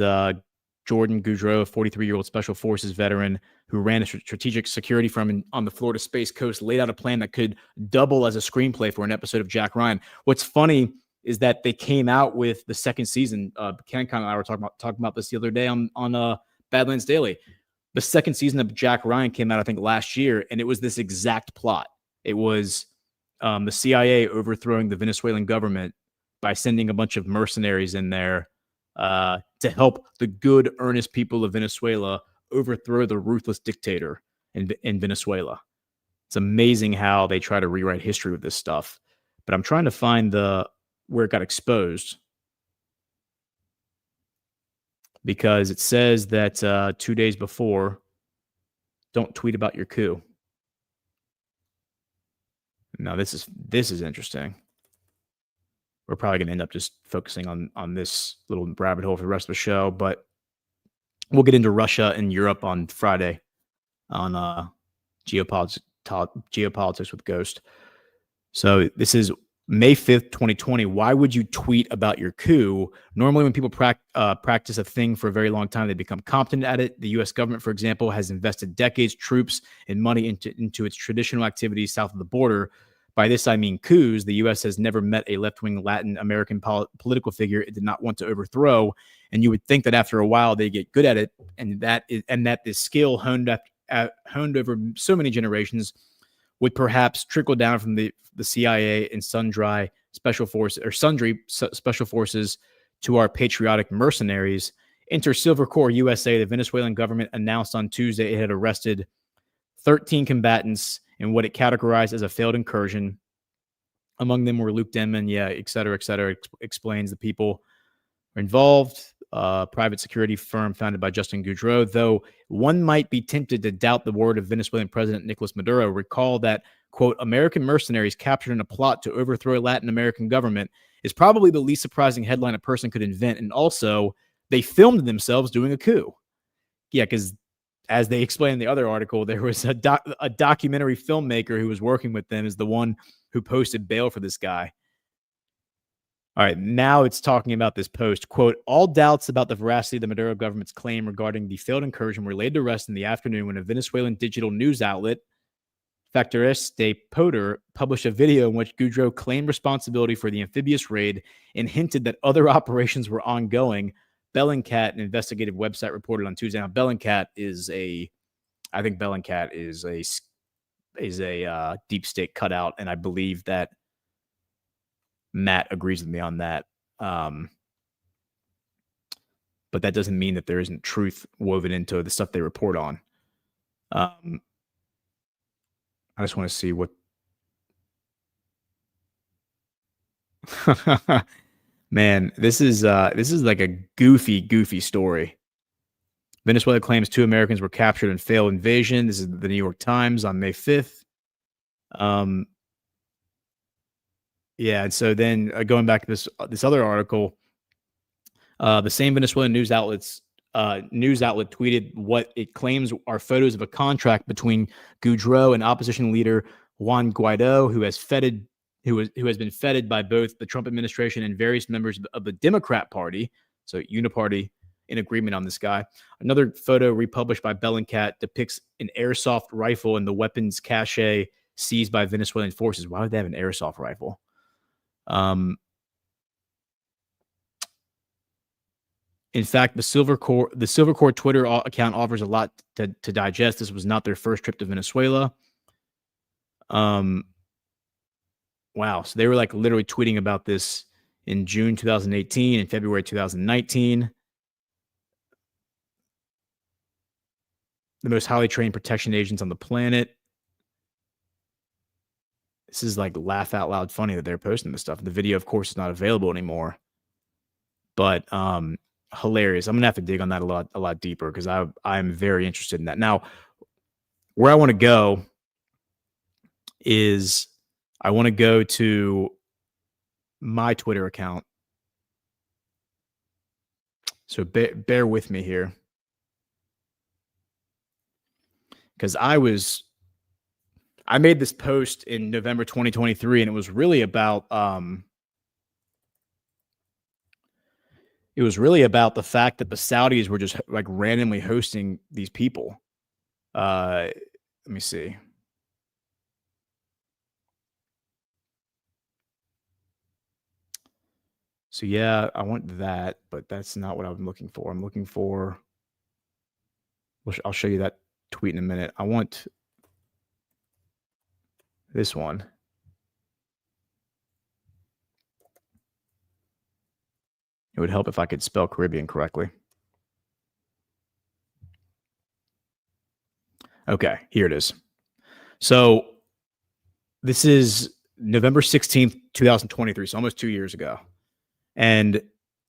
Jordan Goudreau, a 43-year-old Special Forces veteran who ran a strategic security firm on the Florida Space Coast, laid out a plan that could double as a screenplay for an episode of Jack Ryan. What's funny is that they came out with the second season. Ken and I were talking about this the other day on Badlands Daily. The second season of Jack Ryan came out, I think, last year, and it was this exact plot. It was the CIA overthrowing the Venezuelan government by sending a bunch of mercenaries in there to help the good, earnest people of Venezuela overthrow the ruthless dictator in Venezuela. It's amazing how they try to rewrite history with this stuff. But I'm trying to find where it got exposed, because it says that 2 days before, don't tweet about your coup. Now this is interesting. We're probably going to end up just focusing on this little rabbit hole for the rest of the show. But We'll get into Russia and Europe on Friday on geopolitics with Ghost. So this is May 5th, 2020. Why would you tweet about your coup? Normally, when people practice a thing for a very long time, they become competent at it. The U.S. government, for example, has invested decades, troops, and money into its traditional activities south of the border. By this, I mean coups. The U.S. has never met a left-wing Latin American political figure it did not want to overthrow. And you would think that after a while, they get good at it, and that this skill honed over so many generations would perhaps trickle down from the CIA and sundry special forces to our patriotic mercenaries. Enter Silver Corps USA. The Venezuelan government announced on Tuesday it had arrested 13 combatants in what it categorized as a failed incursion. Among them were Luke Denman, et cetera, explains the people involved. Private security firm founded by Justin Goudreau, though one might be tempted to doubt the word of Venezuelan President Nicolas Maduro. Recall that, quote, American mercenaries captured in a plot to overthrow Latin American government is probably the least surprising headline a person could invent. And also, they filmed themselves doing a coup. Yeah, because as they explained in the other article, there was a documentary filmmaker who was working with them is the one who posted bail for this guy. All right, now it's talking about this post. Quote, all doubts about the veracity of the Maduro government's claim regarding the failed incursion were laid to rest in the afternoon when a Venezuelan digital news outlet, Factores de Poder, published a video in which Goudreau claimed responsibility for the amphibious raid and hinted that other operations were ongoing. Bellingcat, an investigative website, reported on Tuesday. Now, Bellingcat is a deep state cutout, and I believe that Matt agrees with me on that. But that doesn't mean that there isn't truth woven into the stuff they report on. I just want to see what. Man, this is like a goofy story. Venezuela claims 2 Americans were captured in failed invasion. This is the New York Times on May 5th. Yeah, and so then going back to this other article, the same Venezuelan news outlet tweeted what it claims are photos of a contract between Goudreau and opposition leader Juan Guaido, who has been feted by both the Trump administration and various members of the Democrat Party, so uniparty, in agreement on this guy. Another photo republished by Bellingcat depicts an airsoft rifle and the weapons cache seized by Venezuelan forces. Why would they have an airsoft rifle? In fact, the Silver Corps Twitter account offers a lot to digest. This was not their first trip to Venezuela. Wow. So they were like literally tweeting about this in June 2018 and February 2019. The most highly trained protection agents on the planet. This is like laugh out loud funny that they're posting this stuff. The video, of course, is not available anymore. But hilarious. I'm gonna have to dig on that a lot deeper because I'm very interested in that. Now, where I want to go is I want to go to my Twitter account. So bear with me here. Because I made this post in November 2023, and it was really about the fact that the Saudis were just like randomly hosting these people. Let me see. So yeah, I want that, but that's not what I'm looking for. I'm looking for. I'll show you that tweet in a minute. I want this one. It would help if I could spell Caribbean correctly. Okay, here it is. So this is November 16th, 2023, so almost 2 years ago. And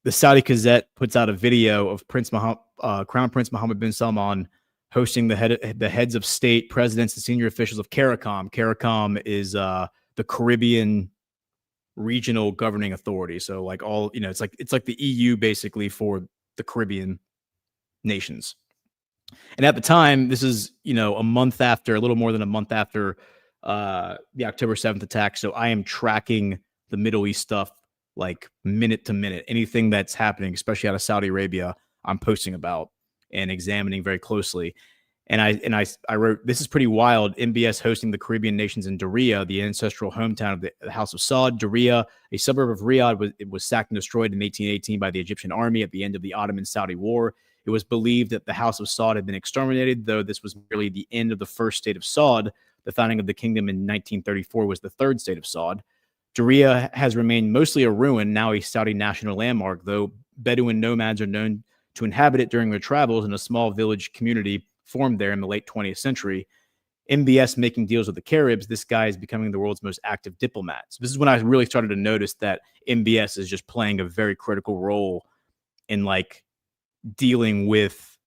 the Saudi Gazette puts out a video of Crown Prince Mohammed bin Salman hosting the heads of state, presidents, and senior officials of CARICOM. CARICOM is the Caribbean regional governing authority. So like all, it's like the EU basically for the Caribbean. nations. And at the time, this is, a little more than a month after the October 7th attack. So I am tracking the Middle East stuff like minute to minute. Anything that's happening, especially out of Saudi Arabia, I'm posting about and examining very closely. And I wrote, this is pretty wild. MBS hosting the Caribbean nations in Diriyah, the ancestral hometown of the House of Saud. Diriyah, a suburb of Riyadh, was sacked and destroyed in 1818 by the Egyptian army at the end of the Ottoman-Saudi War. It was believed that the House of Saud had been exterminated, though this was merely the end of the first state of Saud. The founding of the kingdom in 1934 was the third state of Saud. Diriyah has remained mostly a ruin, now a Saudi national landmark, though Bedouin nomads are known to inhabit it during their travels, in a small village community formed there in the late 20th century. MBS making deals with the Caribs, this guy is becoming the world's most active diplomat. So this is when I really started to notice that MBS is just playing a very critical role in like dealing with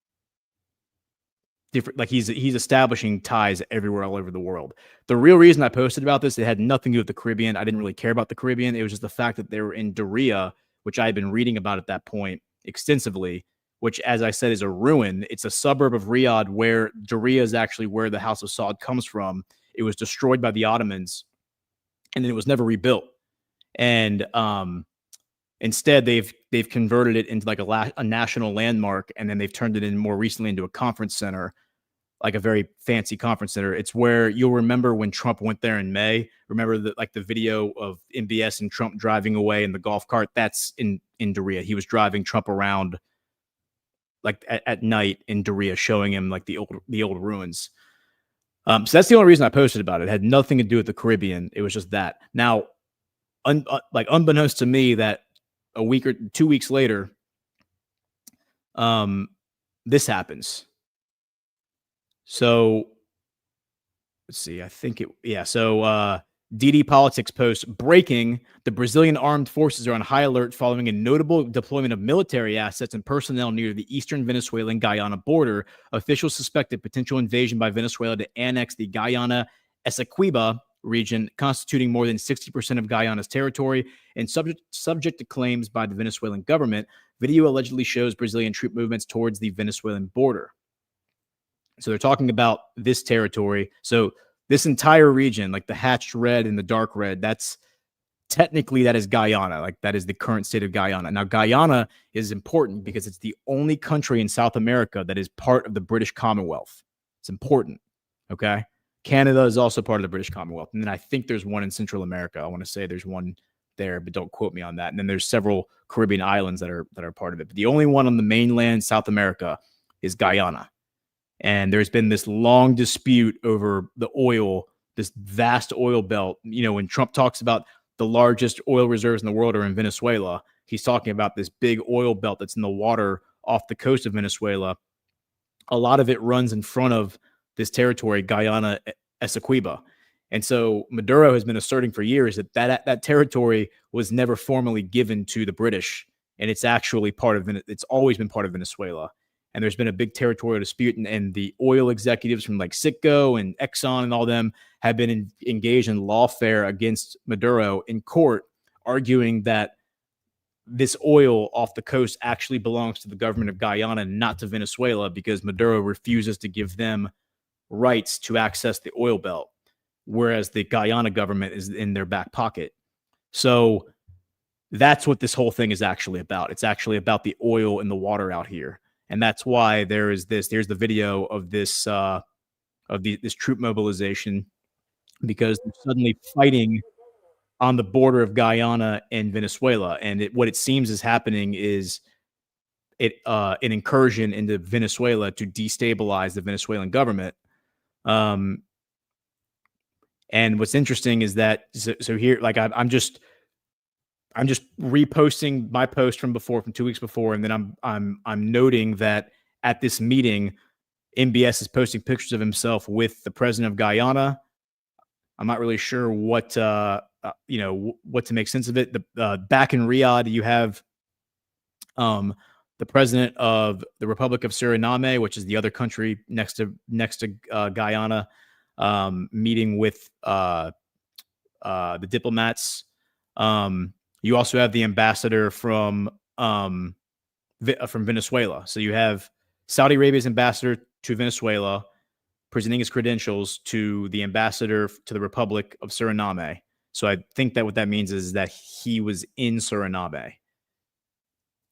different, like he's establishing ties everywhere all over the world. The real reason I posted about this, it had nothing to do with the Caribbean. I didn't really care about the Caribbean. It was just the fact that they were in Diriyah, which I had been reading about at that point extensively, which, as I said, is a ruin. It's a suburb of Riyadh, where Diriyah is actually where the House of Saud comes from. It was destroyed by the Ottomans, and then it was never rebuilt. And instead, they've converted it into like a national landmark, and then they've turned it in more recently into a conference center, like a very fancy conference center. It's where you'll remember when Trump went there in May. Remember the video of MBS and Trump driving away in the golf cart? That's in Diriyah. He was driving Trump around like at night in Diriyah, showing him like the old ruins. So that's the only reason I posted about it. It had nothing to do with the Caribbean. It was just that. Now, unbeknownst to me, that a week or 2 weeks later, this happens. So let's see. I think So DD Politics posts, breaking: the Brazilian armed forces are on high alert following a notable deployment of military assets and personnel near the eastern Venezuelan Guyana border. Officials suspected potential invasion by Venezuela to annex the Guyana Essequiba region, constituting more than 60% of Guyana's territory, and subject to claims by the Venezuelan government. Video allegedly shows Brazilian troop movements towards the Venezuelan border. So they're talking about this territory. So this entire region, like the hatched red and the dark red, that is Guyana. Like that is the current state of Guyana. Now, Guyana is important because it's the only country in South America that is part of the British Commonwealth. It's important. Okay. Canada is also part of the British Commonwealth. And then I think there's one in Central America. I want to say there's one there, but don't quote me on that. And then there's several Caribbean islands that are part of it. But the only one on the mainland South America is Guyana. And there's been this long dispute over the oil, this vast oil belt. When Trump talks about the largest oil reserves in the world are in Venezuela, he's talking about this big oil belt that's in the water off the coast of Venezuela. A lot of it runs in front of this territory, Guyana Essequiba. And so Maduro has been asserting for years that territory was never formally given to the British, and it's actually it's always been part of Venezuela. And there's been a big territorial dispute, and the oil executives from like Citgo and Exxon and all them have been engaged in lawfare against Maduro in court, arguing that this oil off the coast actually belongs to the government of Guyana, not to Venezuela, because Maduro refuses to give them rights to access the oil belt, whereas the Guyana government is in their back pocket. So that's what this whole thing is actually about. It's actually about the oil and the water out here. And that's why there's the video of this this troop mobilization, because they're suddenly fighting on the border of Guyana and Venezuela. And what it seems is happening is an incursion into Venezuela to destabilize the Venezuelan government. And what's interesting is that so here, like I'm just reposting my post from 2 weeks before, and then I'm noting that at this meeting, MBS is posting pictures of himself with the president of Guyana. I'm not really sure what to make sense of it. Back in Riyadh, you have the president of the Republic of Suriname, which is the other country next to Guyana, meeting with the diplomats. You also have the ambassador from Venezuela. So you have Saudi Arabia's ambassador to Venezuela presenting his credentials to the ambassador to the Republic of Suriname. So I think that what that means is that he was in Suriname.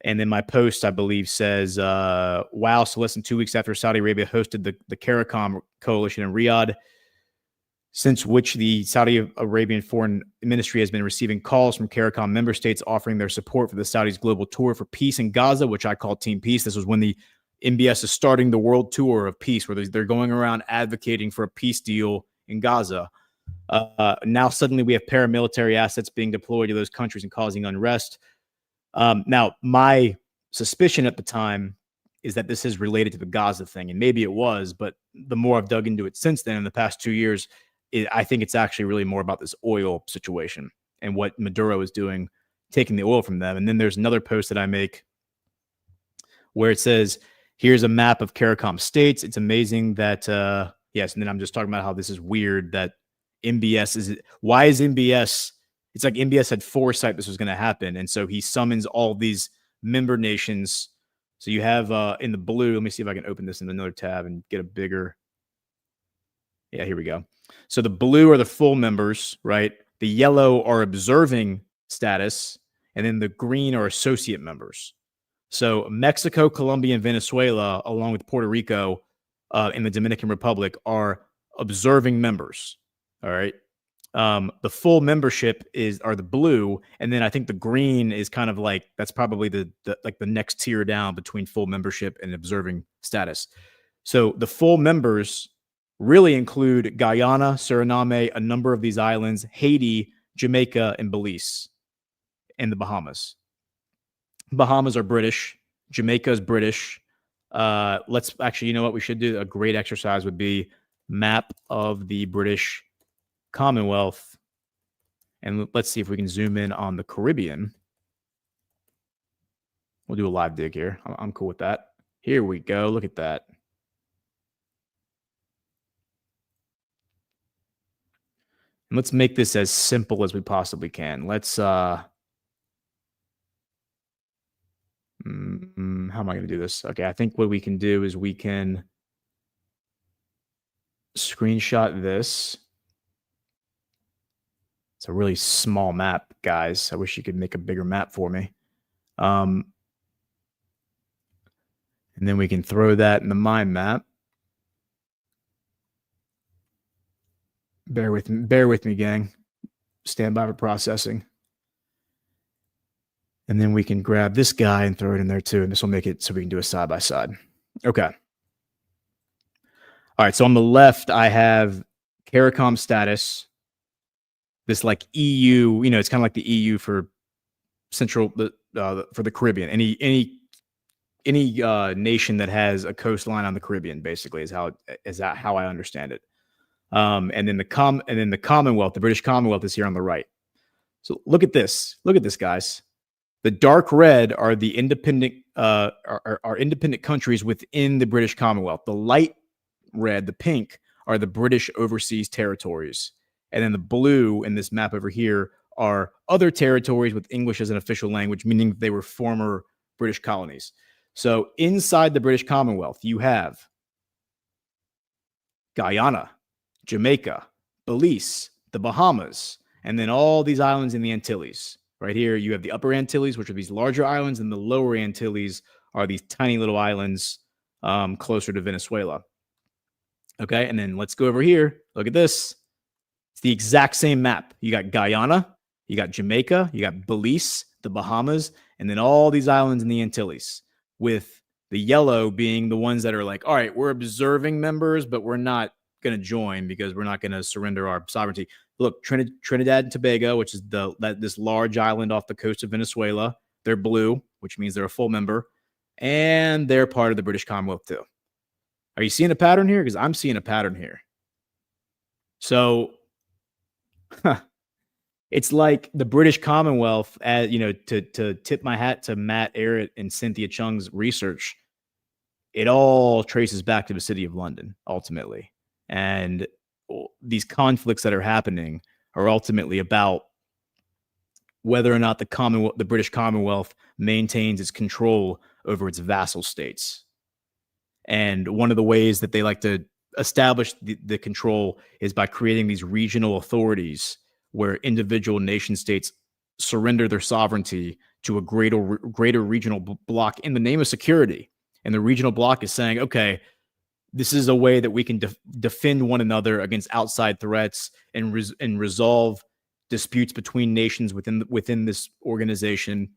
And then my post, I believe, says, wow, so less than 2 weeks after Saudi Arabia hosted the CARICOM coalition in Riyadh, since which the Saudi Arabian Foreign Ministry has been receiving calls from CARICOM member states offering their support for the Saudis' global tour for peace in Gaza, which I call Team Peace. This was when the MBS is starting the world tour of peace, where they're going around advocating for a peace deal in Gaza. Now suddenly we have paramilitary assets being deployed to those countries and causing unrest. Now, my suspicion at the time is that this is related to the Gaza thing, and maybe it was, but the more I've dug into it since then in the past 2 years, I think it's actually really more about this oil situation and what Maduro is doing, taking the oil from them. And then there's another post that I make where it says, here's a map of CARICOM states. It's amazing that, yes, and then I'm just talking about how this is weird that MBS is, why is MBS, it's like MBS had foresight this was going to happen. And so he summons all these member nations. So you have in the blue, let me see if I can open this in another tab and get a bigger. Yeah, here we go. So the blue are the full members, right? The yellow are observing status, and then the green are associate members. So Mexico, Colombia, and Venezuela, along with Puerto Rico and the Dominican Republic, are observing members. All right. The full membership are the blue, and then I think the green is kind of like that's probably the next tier down between full membership and observing status. So the full members really include Guyana, Suriname, a number of these islands, Haiti, Jamaica, and Belize, and the Bahamas. Bahamas are British. Jamaica is British. Let's actually, you know what we should do? A great exercise would be map of the British Commonwealth. And let's see if we can zoom in on the Caribbean. We'll do a live dig here. I'm cool with that. Here we go. Look at that. And let's make this as simple as we possibly can. Let's, how am I going to do this? Okay, I think what we can do is we can screenshot this. It's a really small map, guys. I wish you could make a bigger map for me. And then we can throw that in the mind map. Bear with me, gang. Stand by for processing. And then we can grab this guy and throw it in there too. And this will make it so we can do a side by side. Okay. All right. So on the left, I have CARICOM status. This like EU, it's kind of like the EU for for the Caribbean. Any nation that has a coastline on the Caribbean, basically, is that how I understand it. And then the Commonwealth, the British Commonwealth, is here on the right. So look at this. Look at this, guys. The dark red are the independent are independent countries within the British Commonwealth. The light red, the pink, are the British overseas territories. And then the blue in this map over here are other territories with English as an official language, meaning they were former British colonies. So inside the British Commonwealth, you have Guyana, Jamaica, Belize, the Bahamas, and then all these islands in the Antilles. Right here, you have the Upper Antilles, which are these larger islands, and the Lower Antilles are these tiny little islands closer to Venezuela. Okay, and then let's go over here. Look at this. It's the exact same map. You got Guyana, you got Jamaica, you got Belize, the Bahamas, and then all these islands in the Antilles, with the yellow being the ones that are like, all right, we're observing members, but we're not going to join because we're not going to surrender our sovereignty. Look, Trinidad and Tobago, which is this large island off the coast of Venezuela, they're blue, which means they're a full member, and they're part of the British Commonwealth too. Are you seeing a pattern here? Because I'm seeing a pattern here. So it's like the British Commonwealth, as to tip my hat to Matt Ehret and Cynthia Chung's research, it all traces back to the city of London ultimately. And these conflicts that are happening are ultimately about whether or not the British Commonwealth maintains its control over its vassal states. And one of the ways that they like to establish the control is by creating these regional authorities where individual nation states surrender their sovereignty to a greater regional bloc in the name of security. And the regional bloc is saying, okay, this is a way that we can defend one another against outside threats and resolve disputes between nations within this organization.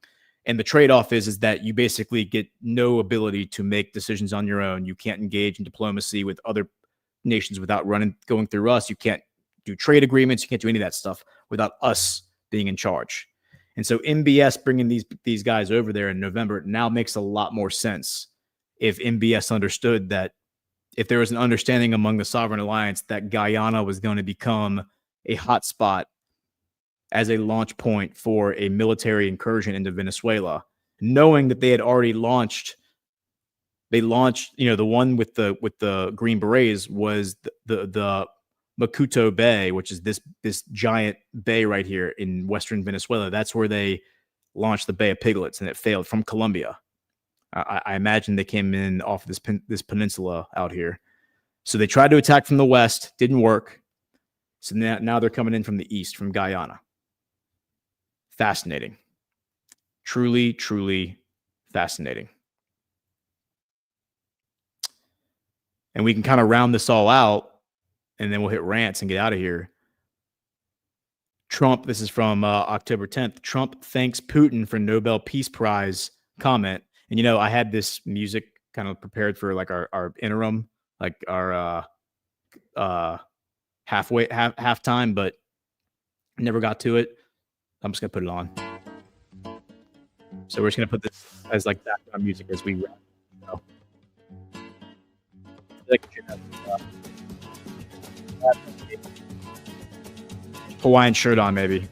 And the trade-off is that you basically get no ability to make decisions on your own. You can't engage in diplomacy with other nations without going through us. You can't do trade agreements. You can't do any of that stuff without us being in charge. And so MBS bringing these guys over there in November now makes a lot more sense if MBS understood that if there was an understanding among the Sovereign Alliance that Guyana was going to become a hotspot as a launch point for a military incursion into Venezuela, knowing that they had already launched, the one with the Green Berets was the Macuto Bay, which is this giant bay right here in western Venezuela. That's where they launched the Bay of Piglets, and it failed from Colombia. I imagine they came in off of this peninsula out here. So they tried to attack from the west, didn't work. So now they're coming in from the east, from Guyana. Fascinating. Truly, truly fascinating. And we can kind of round this all out, and then we'll hit rants and get out of here. Trump, this is from October 10th. Trump thanks Putin for Nobel Peace Prize comment. And, I had this music kind of prepared for like our interim, like our halftime, but never got to it. I'm just going to put it on. So we're just going to put this as like background music as we wrap. Hawaiian shirt on, maybe.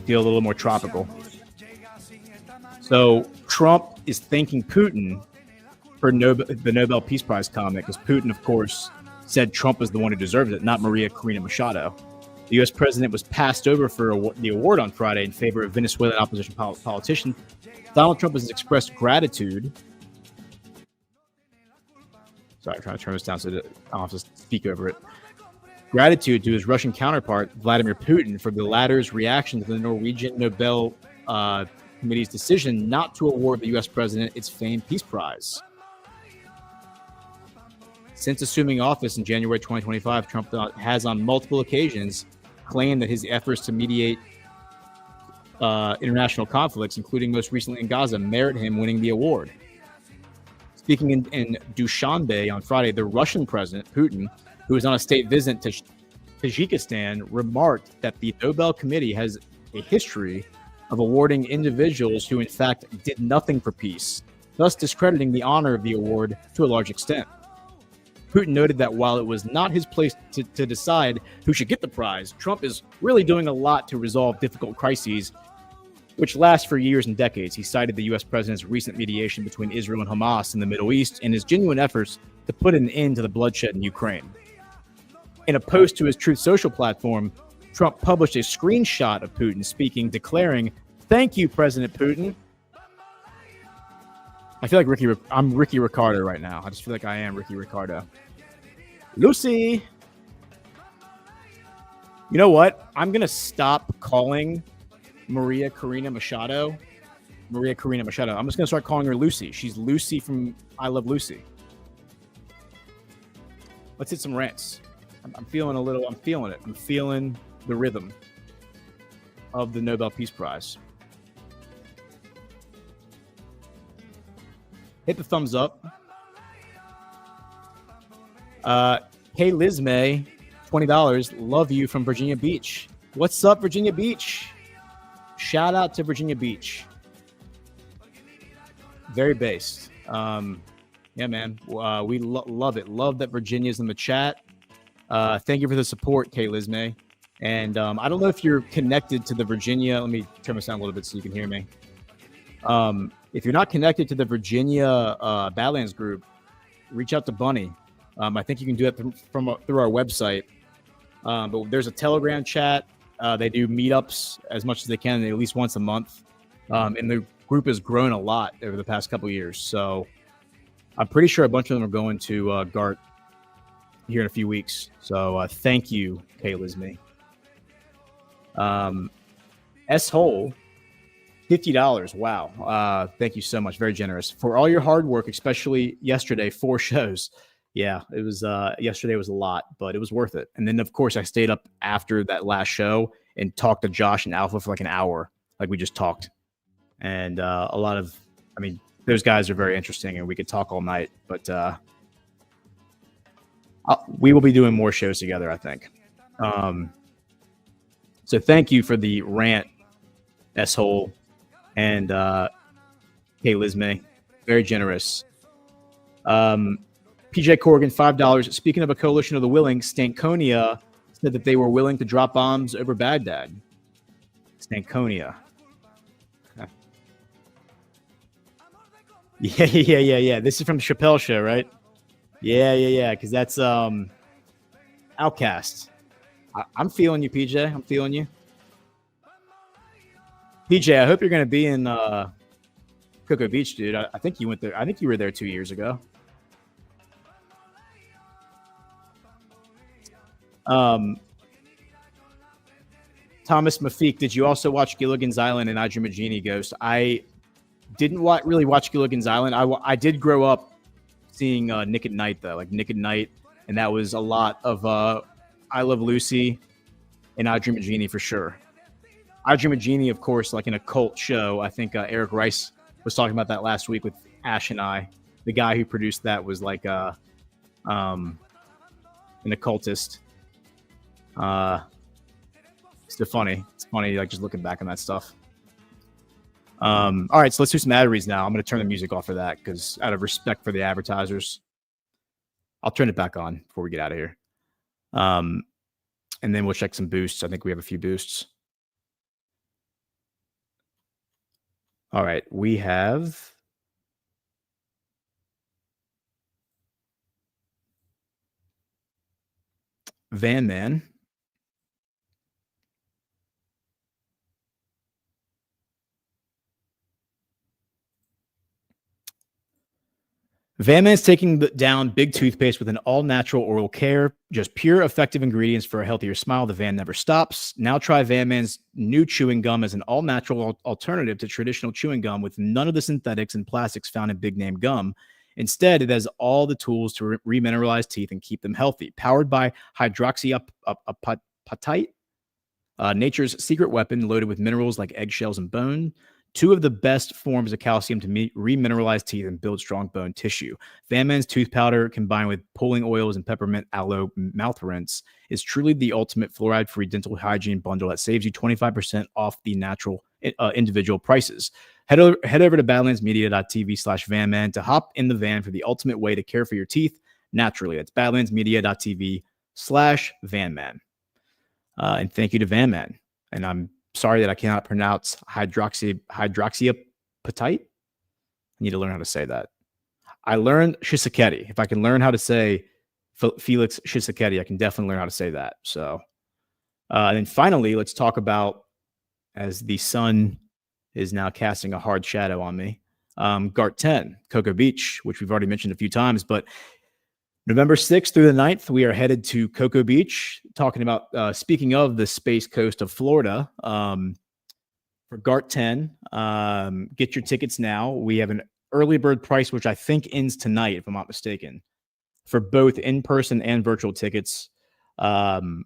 Feel a little more tropical. So Trump is thanking Putin for the Nobel Peace Prize comment, because Putin, of course, said Trump is the one who deserves it, not Maria Corina Machado. The U.S. president was passed over for the award on Friday in favor of Venezuelan opposition politician. Donald Trump has expressed gratitude. Sorry, I'm trying to turn this down so that I don't have to speak over it. Gratitude to his Russian counterpart, Vladimir Putin, for the latter's reaction to the Norwegian Nobel Committee's decision not to award the U.S. president its famed Peace Prize. Since assuming office in January 2025, Trump has on multiple occasions claimed that his efforts to mediate international conflicts, including most recently in Gaza, merit him winning the award. Speaking in Dushanbe on Friday, the Russian president, Putin, who was on a state visit to Tajikistan, remarked that the Nobel Committee has a history of awarding individuals who, in fact, did nothing for peace, thus discrediting the honor of the award to a large extent. Putin noted that while it was not his place to decide who should get the prize, Trump is really doing a lot to resolve difficult crises, which last for years and decades. He cited the U.S. president's recent mediation between Israel and Hamas in the Middle East and his genuine efforts to put an end to the bloodshed in Ukraine. In a post to his Truth Social platform, Trump published a screenshot of Putin speaking, declaring, "Thank you, President Putin." I feel like I'm Ricky Ricardo right now. I just feel like I am Ricky Ricardo. Lucy! You know what? I'm going to stop calling Maria Corina Machado. I'm just going to start calling her Lucy. She's Lucy from I Love Lucy. Let's hit some rants. I'm feeling it. I'm feeling the rhythm of the Nobel Peace Prize. Hit the thumbs up. Hey, Liz May, $20. Love you from Virginia Beach. What's up, Virginia Beach? Shout out to Virginia Beach. Very based. Yeah, man. We love it. Love that Virginia's in the chat. Thank you for the support, Kay Liz May. And I don't know if you're connected to the Virginia. Let me turn this down a little bit so you can hear me. If you're not connected to the Virginia Badlands group, reach out to Bunny. I think you can do that through our website. But there's a Telegram chat. They do meetups as much as they can, at least once a month. And the group has grown a lot over the past couple of years. So I'm pretty sure a bunch of them are going to GART here in a few weeks. So thank you, Kay Lisme. S-Hole, $50. Wow. Thank you so much. Very generous. For all your hard work, especially yesterday, 4 shows. Yeah, it was yesterday was a lot, but it was worth it. And then, of course, I stayed up after that last show and talked to Josh and Alpha for like an hour, like we just talked. And a lot of, I mean, those guys are very interesting, and we could talk all night. But we will be doing more shows together, I think. So thank you for the rant, S-Hole, and Kay Lisme. Very generous. PJ Corrigan, $5. Speaking of a coalition of the willing, Stankonia said that they were willing to drop bombs over Baghdad. Stankonia. Yeah. This is from the Chappelle Show, right? Yeah. Because that's Outcast. I'm feeling you, PJ. I'm feeling you. PJ, I hope you're going to be in Cocoa Beach, dude. I think you went there. I think you were there 2 years ago. Thomas Mafiq, did you also watch Gilligan's Island and I Dream of Jeannie Ghost? I didn't really watch Gilligan's Island. I did grow up seeing Nick at Night, though, like Nick at Night, and that was a lot of I Love Lucy and I Dream of Jeannie for sure. I Dream of Jeannie, of course, like in a cult show. I think Eric Rice was talking about that last week with Ash and I. The guy who produced that was like an occultist. It's funny. It's funny, like just looking back on that stuff. All right, so let's do some ad reads now. I'm going to turn the music off for that because out of respect for the advertisers, I'll turn it back on before we get out of here. And then we'll check some boosts. I think we have a few boosts. All right, we have Van Man. Van Man's taking down big toothpaste with an all-natural oral care. Just pure, effective ingredients for a healthier smile. The Van never stops. Now try Van Man's new chewing gum as an all-natural alternative to traditional chewing gum with none of the synthetics and plastics found in big-name gum. Instead, it has all the tools to remineralize teeth and keep them healthy. Powered by hydroxyapatite, nature's secret weapon loaded with minerals like eggshells and bone. 2 of the best forms of calcium to remineralize teeth and build strong bone tissue. Van Man's tooth powder combined with pulling oils and peppermint aloe mouth rinse is truly the ultimate fluoride-free dental hygiene bundle that saves you 25% off the natural individual prices. Head over to badlandsmedia.tv/vanman to hop in the van for the ultimate way to care for your teeth naturally. That's badlandsmedia.tv/vanman. And thank you to Van Man. And I'm sorry that I cannot pronounce hydroxyapatite. I need to learn how to say that. I learned Shisekedi. If I can learn how to say Felix Shisekedi, I can definitely learn how to say that. So, and then finally, let's talk about, as the sun is now casting a hard shadow on me, GART 10, Cocoa Beach, which we've already mentioned a few times, but November 6th through the 9th, we are headed to Cocoa Beach, talking about, speaking of the space coast of Florida, for GART 10. Get your tickets now. We have an early bird price, which I think ends tonight, if I'm not mistaken, for both in-person and virtual tickets. The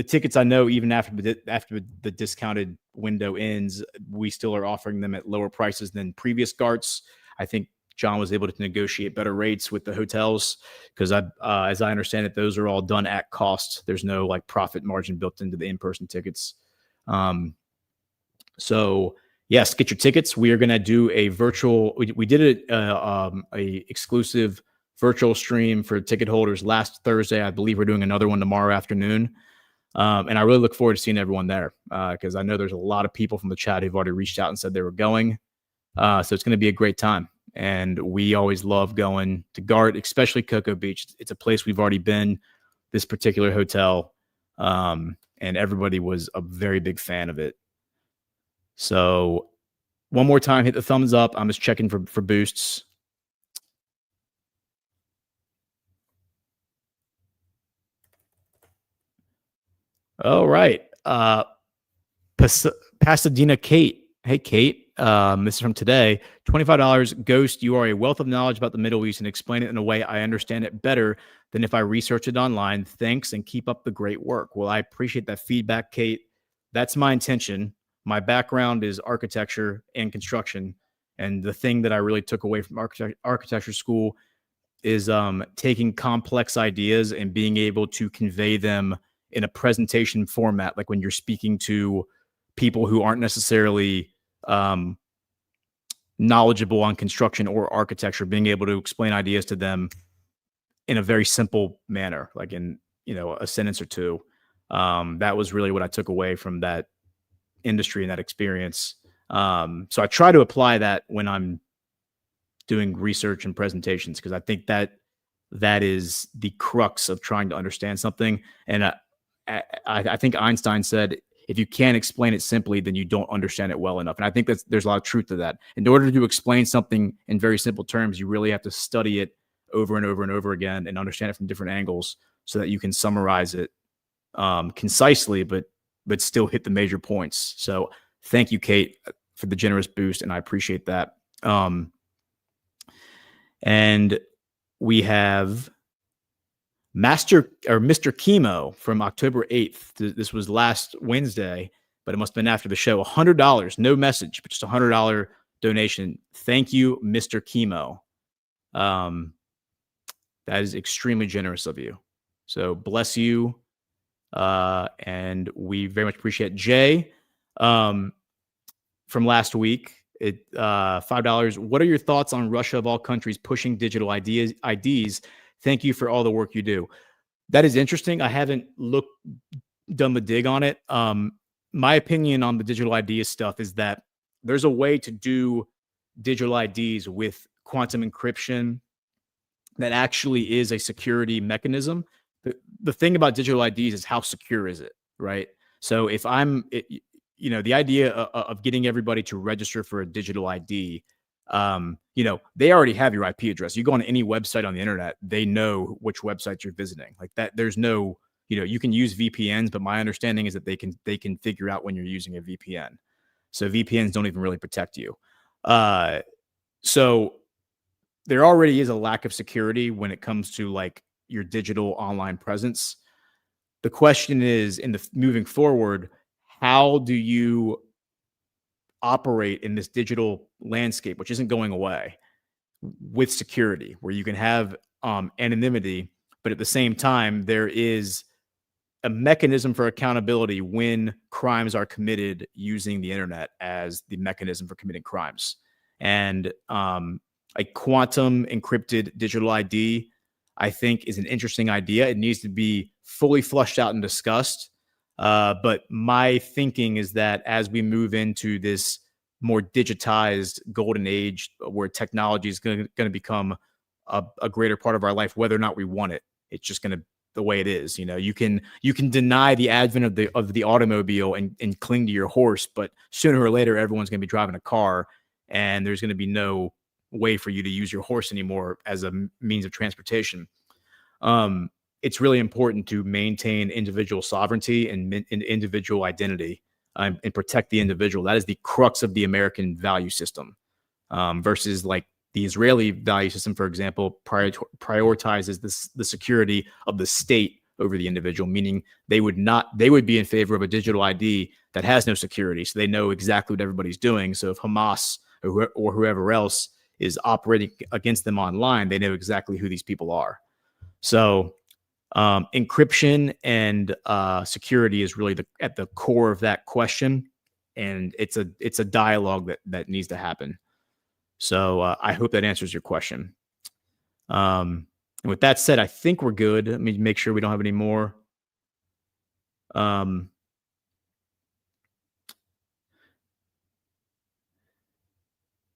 tickets, I know, even after the discounted window ends, we still are offering them at lower prices than previous GARTs. I think John was able to negotiate better rates with the hotels because as I understand it, those are all done at cost. There's no like profit margin built into the in-person tickets. So yes, get your tickets. We are going to do a virtual. We did a exclusive virtual stream for ticket holders last Thursday. I believe we're doing another one tomorrow afternoon. And I really look forward to seeing everyone there because I know there's a lot of people from the chat who've already reached out and said they were going. So it's going to be a great time. And we always love going to GART, especially Cocoa Beach. It's a place we've already been, this particular hotel. And everybody was a very big fan of it. So one more time, hit the thumbs up. I'm just checking for boosts. All right. Pasadena Kate. Hey, Kate. This is from today. $25. Ghost, you are a wealth of knowledge about the Middle East and explain it in a way I understand it better than if I research it online. Thanks and keep up the great work. Well, I appreciate that feedback, Kate. That's my intention. My background is architecture and construction. And the thing that I really took away from architecture school is taking complex ideas and being able to convey them in a presentation format, like when you're speaking to people who aren't necessarily knowledgeable on construction or architecture, being able to explain ideas to them in a very simple manner, like in, a sentence or two. That was really what I took away from that industry and that experience. So I try to apply that when I'm doing research and presentations, because I think that is the crux of trying to understand something. And I think Einstein said, if you can't explain it simply, then you don't understand it well enough. And I think there's a lot of truth to that. In order to explain something in very simple terms, you really have to study it over and over and over again and understand it from different angles so that you can summarize it concisely, but still hit the major points. So thank you, Kate, for the generous boost, and I appreciate that. And we have Mr. Chemo from October 8th. This was last Wednesday, but it must have been after the show. $100, no message, but just $100 donation. Thank you, Mr. Chemo. That is extremely generous of you. So bless you. And we very much appreciate Jay from last week. $5. What are your thoughts on Russia of all countries pushing digital IDs? Thank you for all the work you do. That is interesting. I haven't done the dig on it. My opinion on the digital ID stuff is that there's a way to do digital IDs with quantum encryption that actually is a security mechanism. The thing about digital IDs is how secure is it, right? So if the idea of getting everybody to register for a digital ID, they already have your IP address. You go on any website on the internet, they know which websites you're visiting. Like that, there's no, you can use VPNs, but my understanding is that they can figure out when you're using a VPN. So VPNs don't even really protect you. So there already is a lack of security when it comes to like your digital online presence. The question is, moving forward, how do you operate in this digital landscape, which isn't going away, with security, where you can have anonymity, but at the same time, there is a mechanism for accountability when crimes are committed using the internet as the mechanism for committing crimes. And a quantum encrypted digital ID, I think, is an interesting idea. It needs to be fully flushed out and discussed. But my thinking is that as we move into this more digitized golden age where technology is going to become a greater part of our life, whether or not we want it, it's just going to the way it is. You can deny the advent of the automobile and cling to your horse, but sooner or later, everyone's going to be driving a car, and there's going to be no way for you to use your horse anymore as a means of transportation. It's really important to maintain individual sovereignty and individual identity and protect the individual. That is the crux of the American value system, versus like the Israeli value system, for example, prioritizes the security of the state over the individual, meaning they would be in favor of a digital ID that has no security. So they know exactly what everybody's doing. So if Hamas or whoever else is operating against them online, they know exactly who these people are. So encryption and security is really at the core of that question, and it's a dialogue that needs to happen. So I hope that answers your question. And with that said, I think we're good. Let me make sure we don't have any more.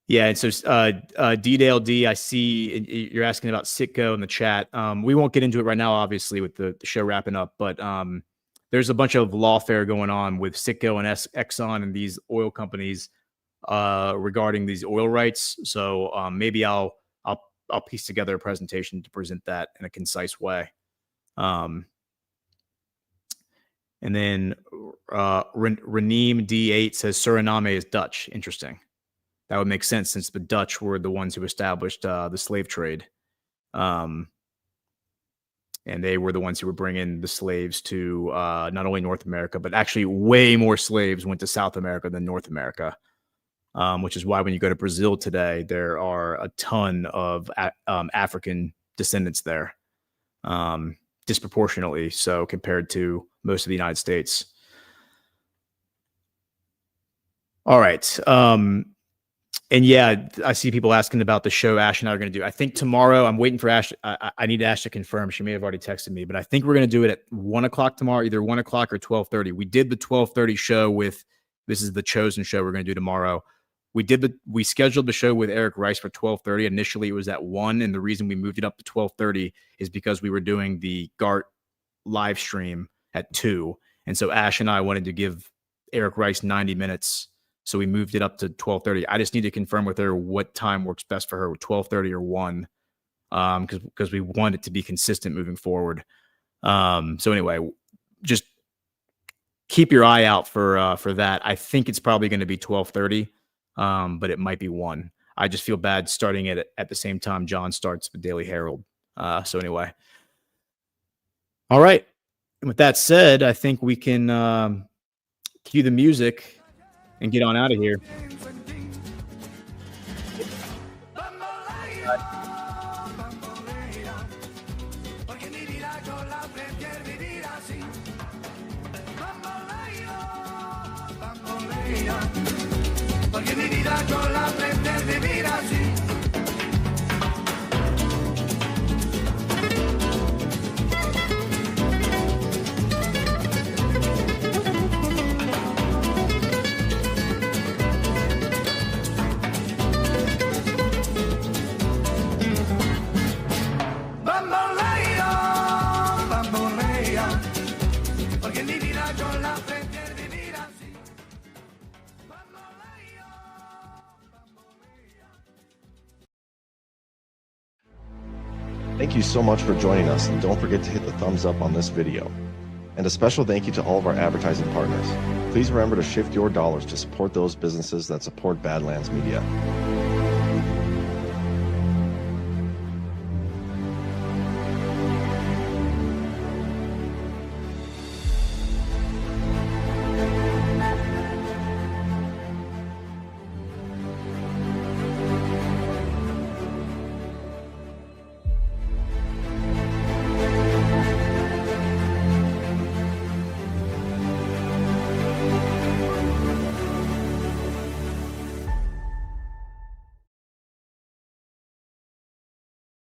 Yeah, and so D-Dale D, I see you're asking about Citgo in the chat. We won't get into it right now, obviously, with the show wrapping up, but there's a bunch of lawfare going on with Citgo and Exxon and these oil companies regarding these oil rights. So maybe I'll piece together a presentation to present that in a concise way. And then Reneem D8 says Suriname is Dutch. Interesting. That would make sense since the Dutch were the ones who established the slave trade. And they were the ones who were bringing the slaves to not only North America, but actually way more slaves went to South America than North America, which is why when you go to Brazil today, there are a ton of African descendants there, disproportionately so compared to most of the United States. All right. And yeah, I see people asking about the show Ash and I are going to do. I think tomorrow, I'm waiting for Ash. I need Ash to confirm. She may have already texted me, but I think we're going to do it at 1 o'clock tomorrow, either 1 o'clock or 12:30. We did the 12:30 show with, this is the chosen show we're going to do tomorrow. We scheduled the show with Eric Rice for 12:30. Initially, it was at 1, and the reason we moved it up to 12:30 is because we were doing the GART live stream at 2. And so Ash and I wanted to give Eric Rice 90 minutes. So we moved it up to 12:30. I just need to confirm with her what time works best for her, 12:30 or 1, because we want it to be consistent moving forward. So anyway, just keep your eye out for that. I think it's probably going to be 12:30, but it might be 1. I just feel bad starting it at the same time John starts the Daily Herald. So anyway, all right. And with that said, I think we can cue the music and get on out of here. Thank you so much for joining us, and don't forget to hit the thumbs up on this video. And a special thank you to all of our advertising partners. Please remember to shift your dollars to support those businesses that support Badlands Media.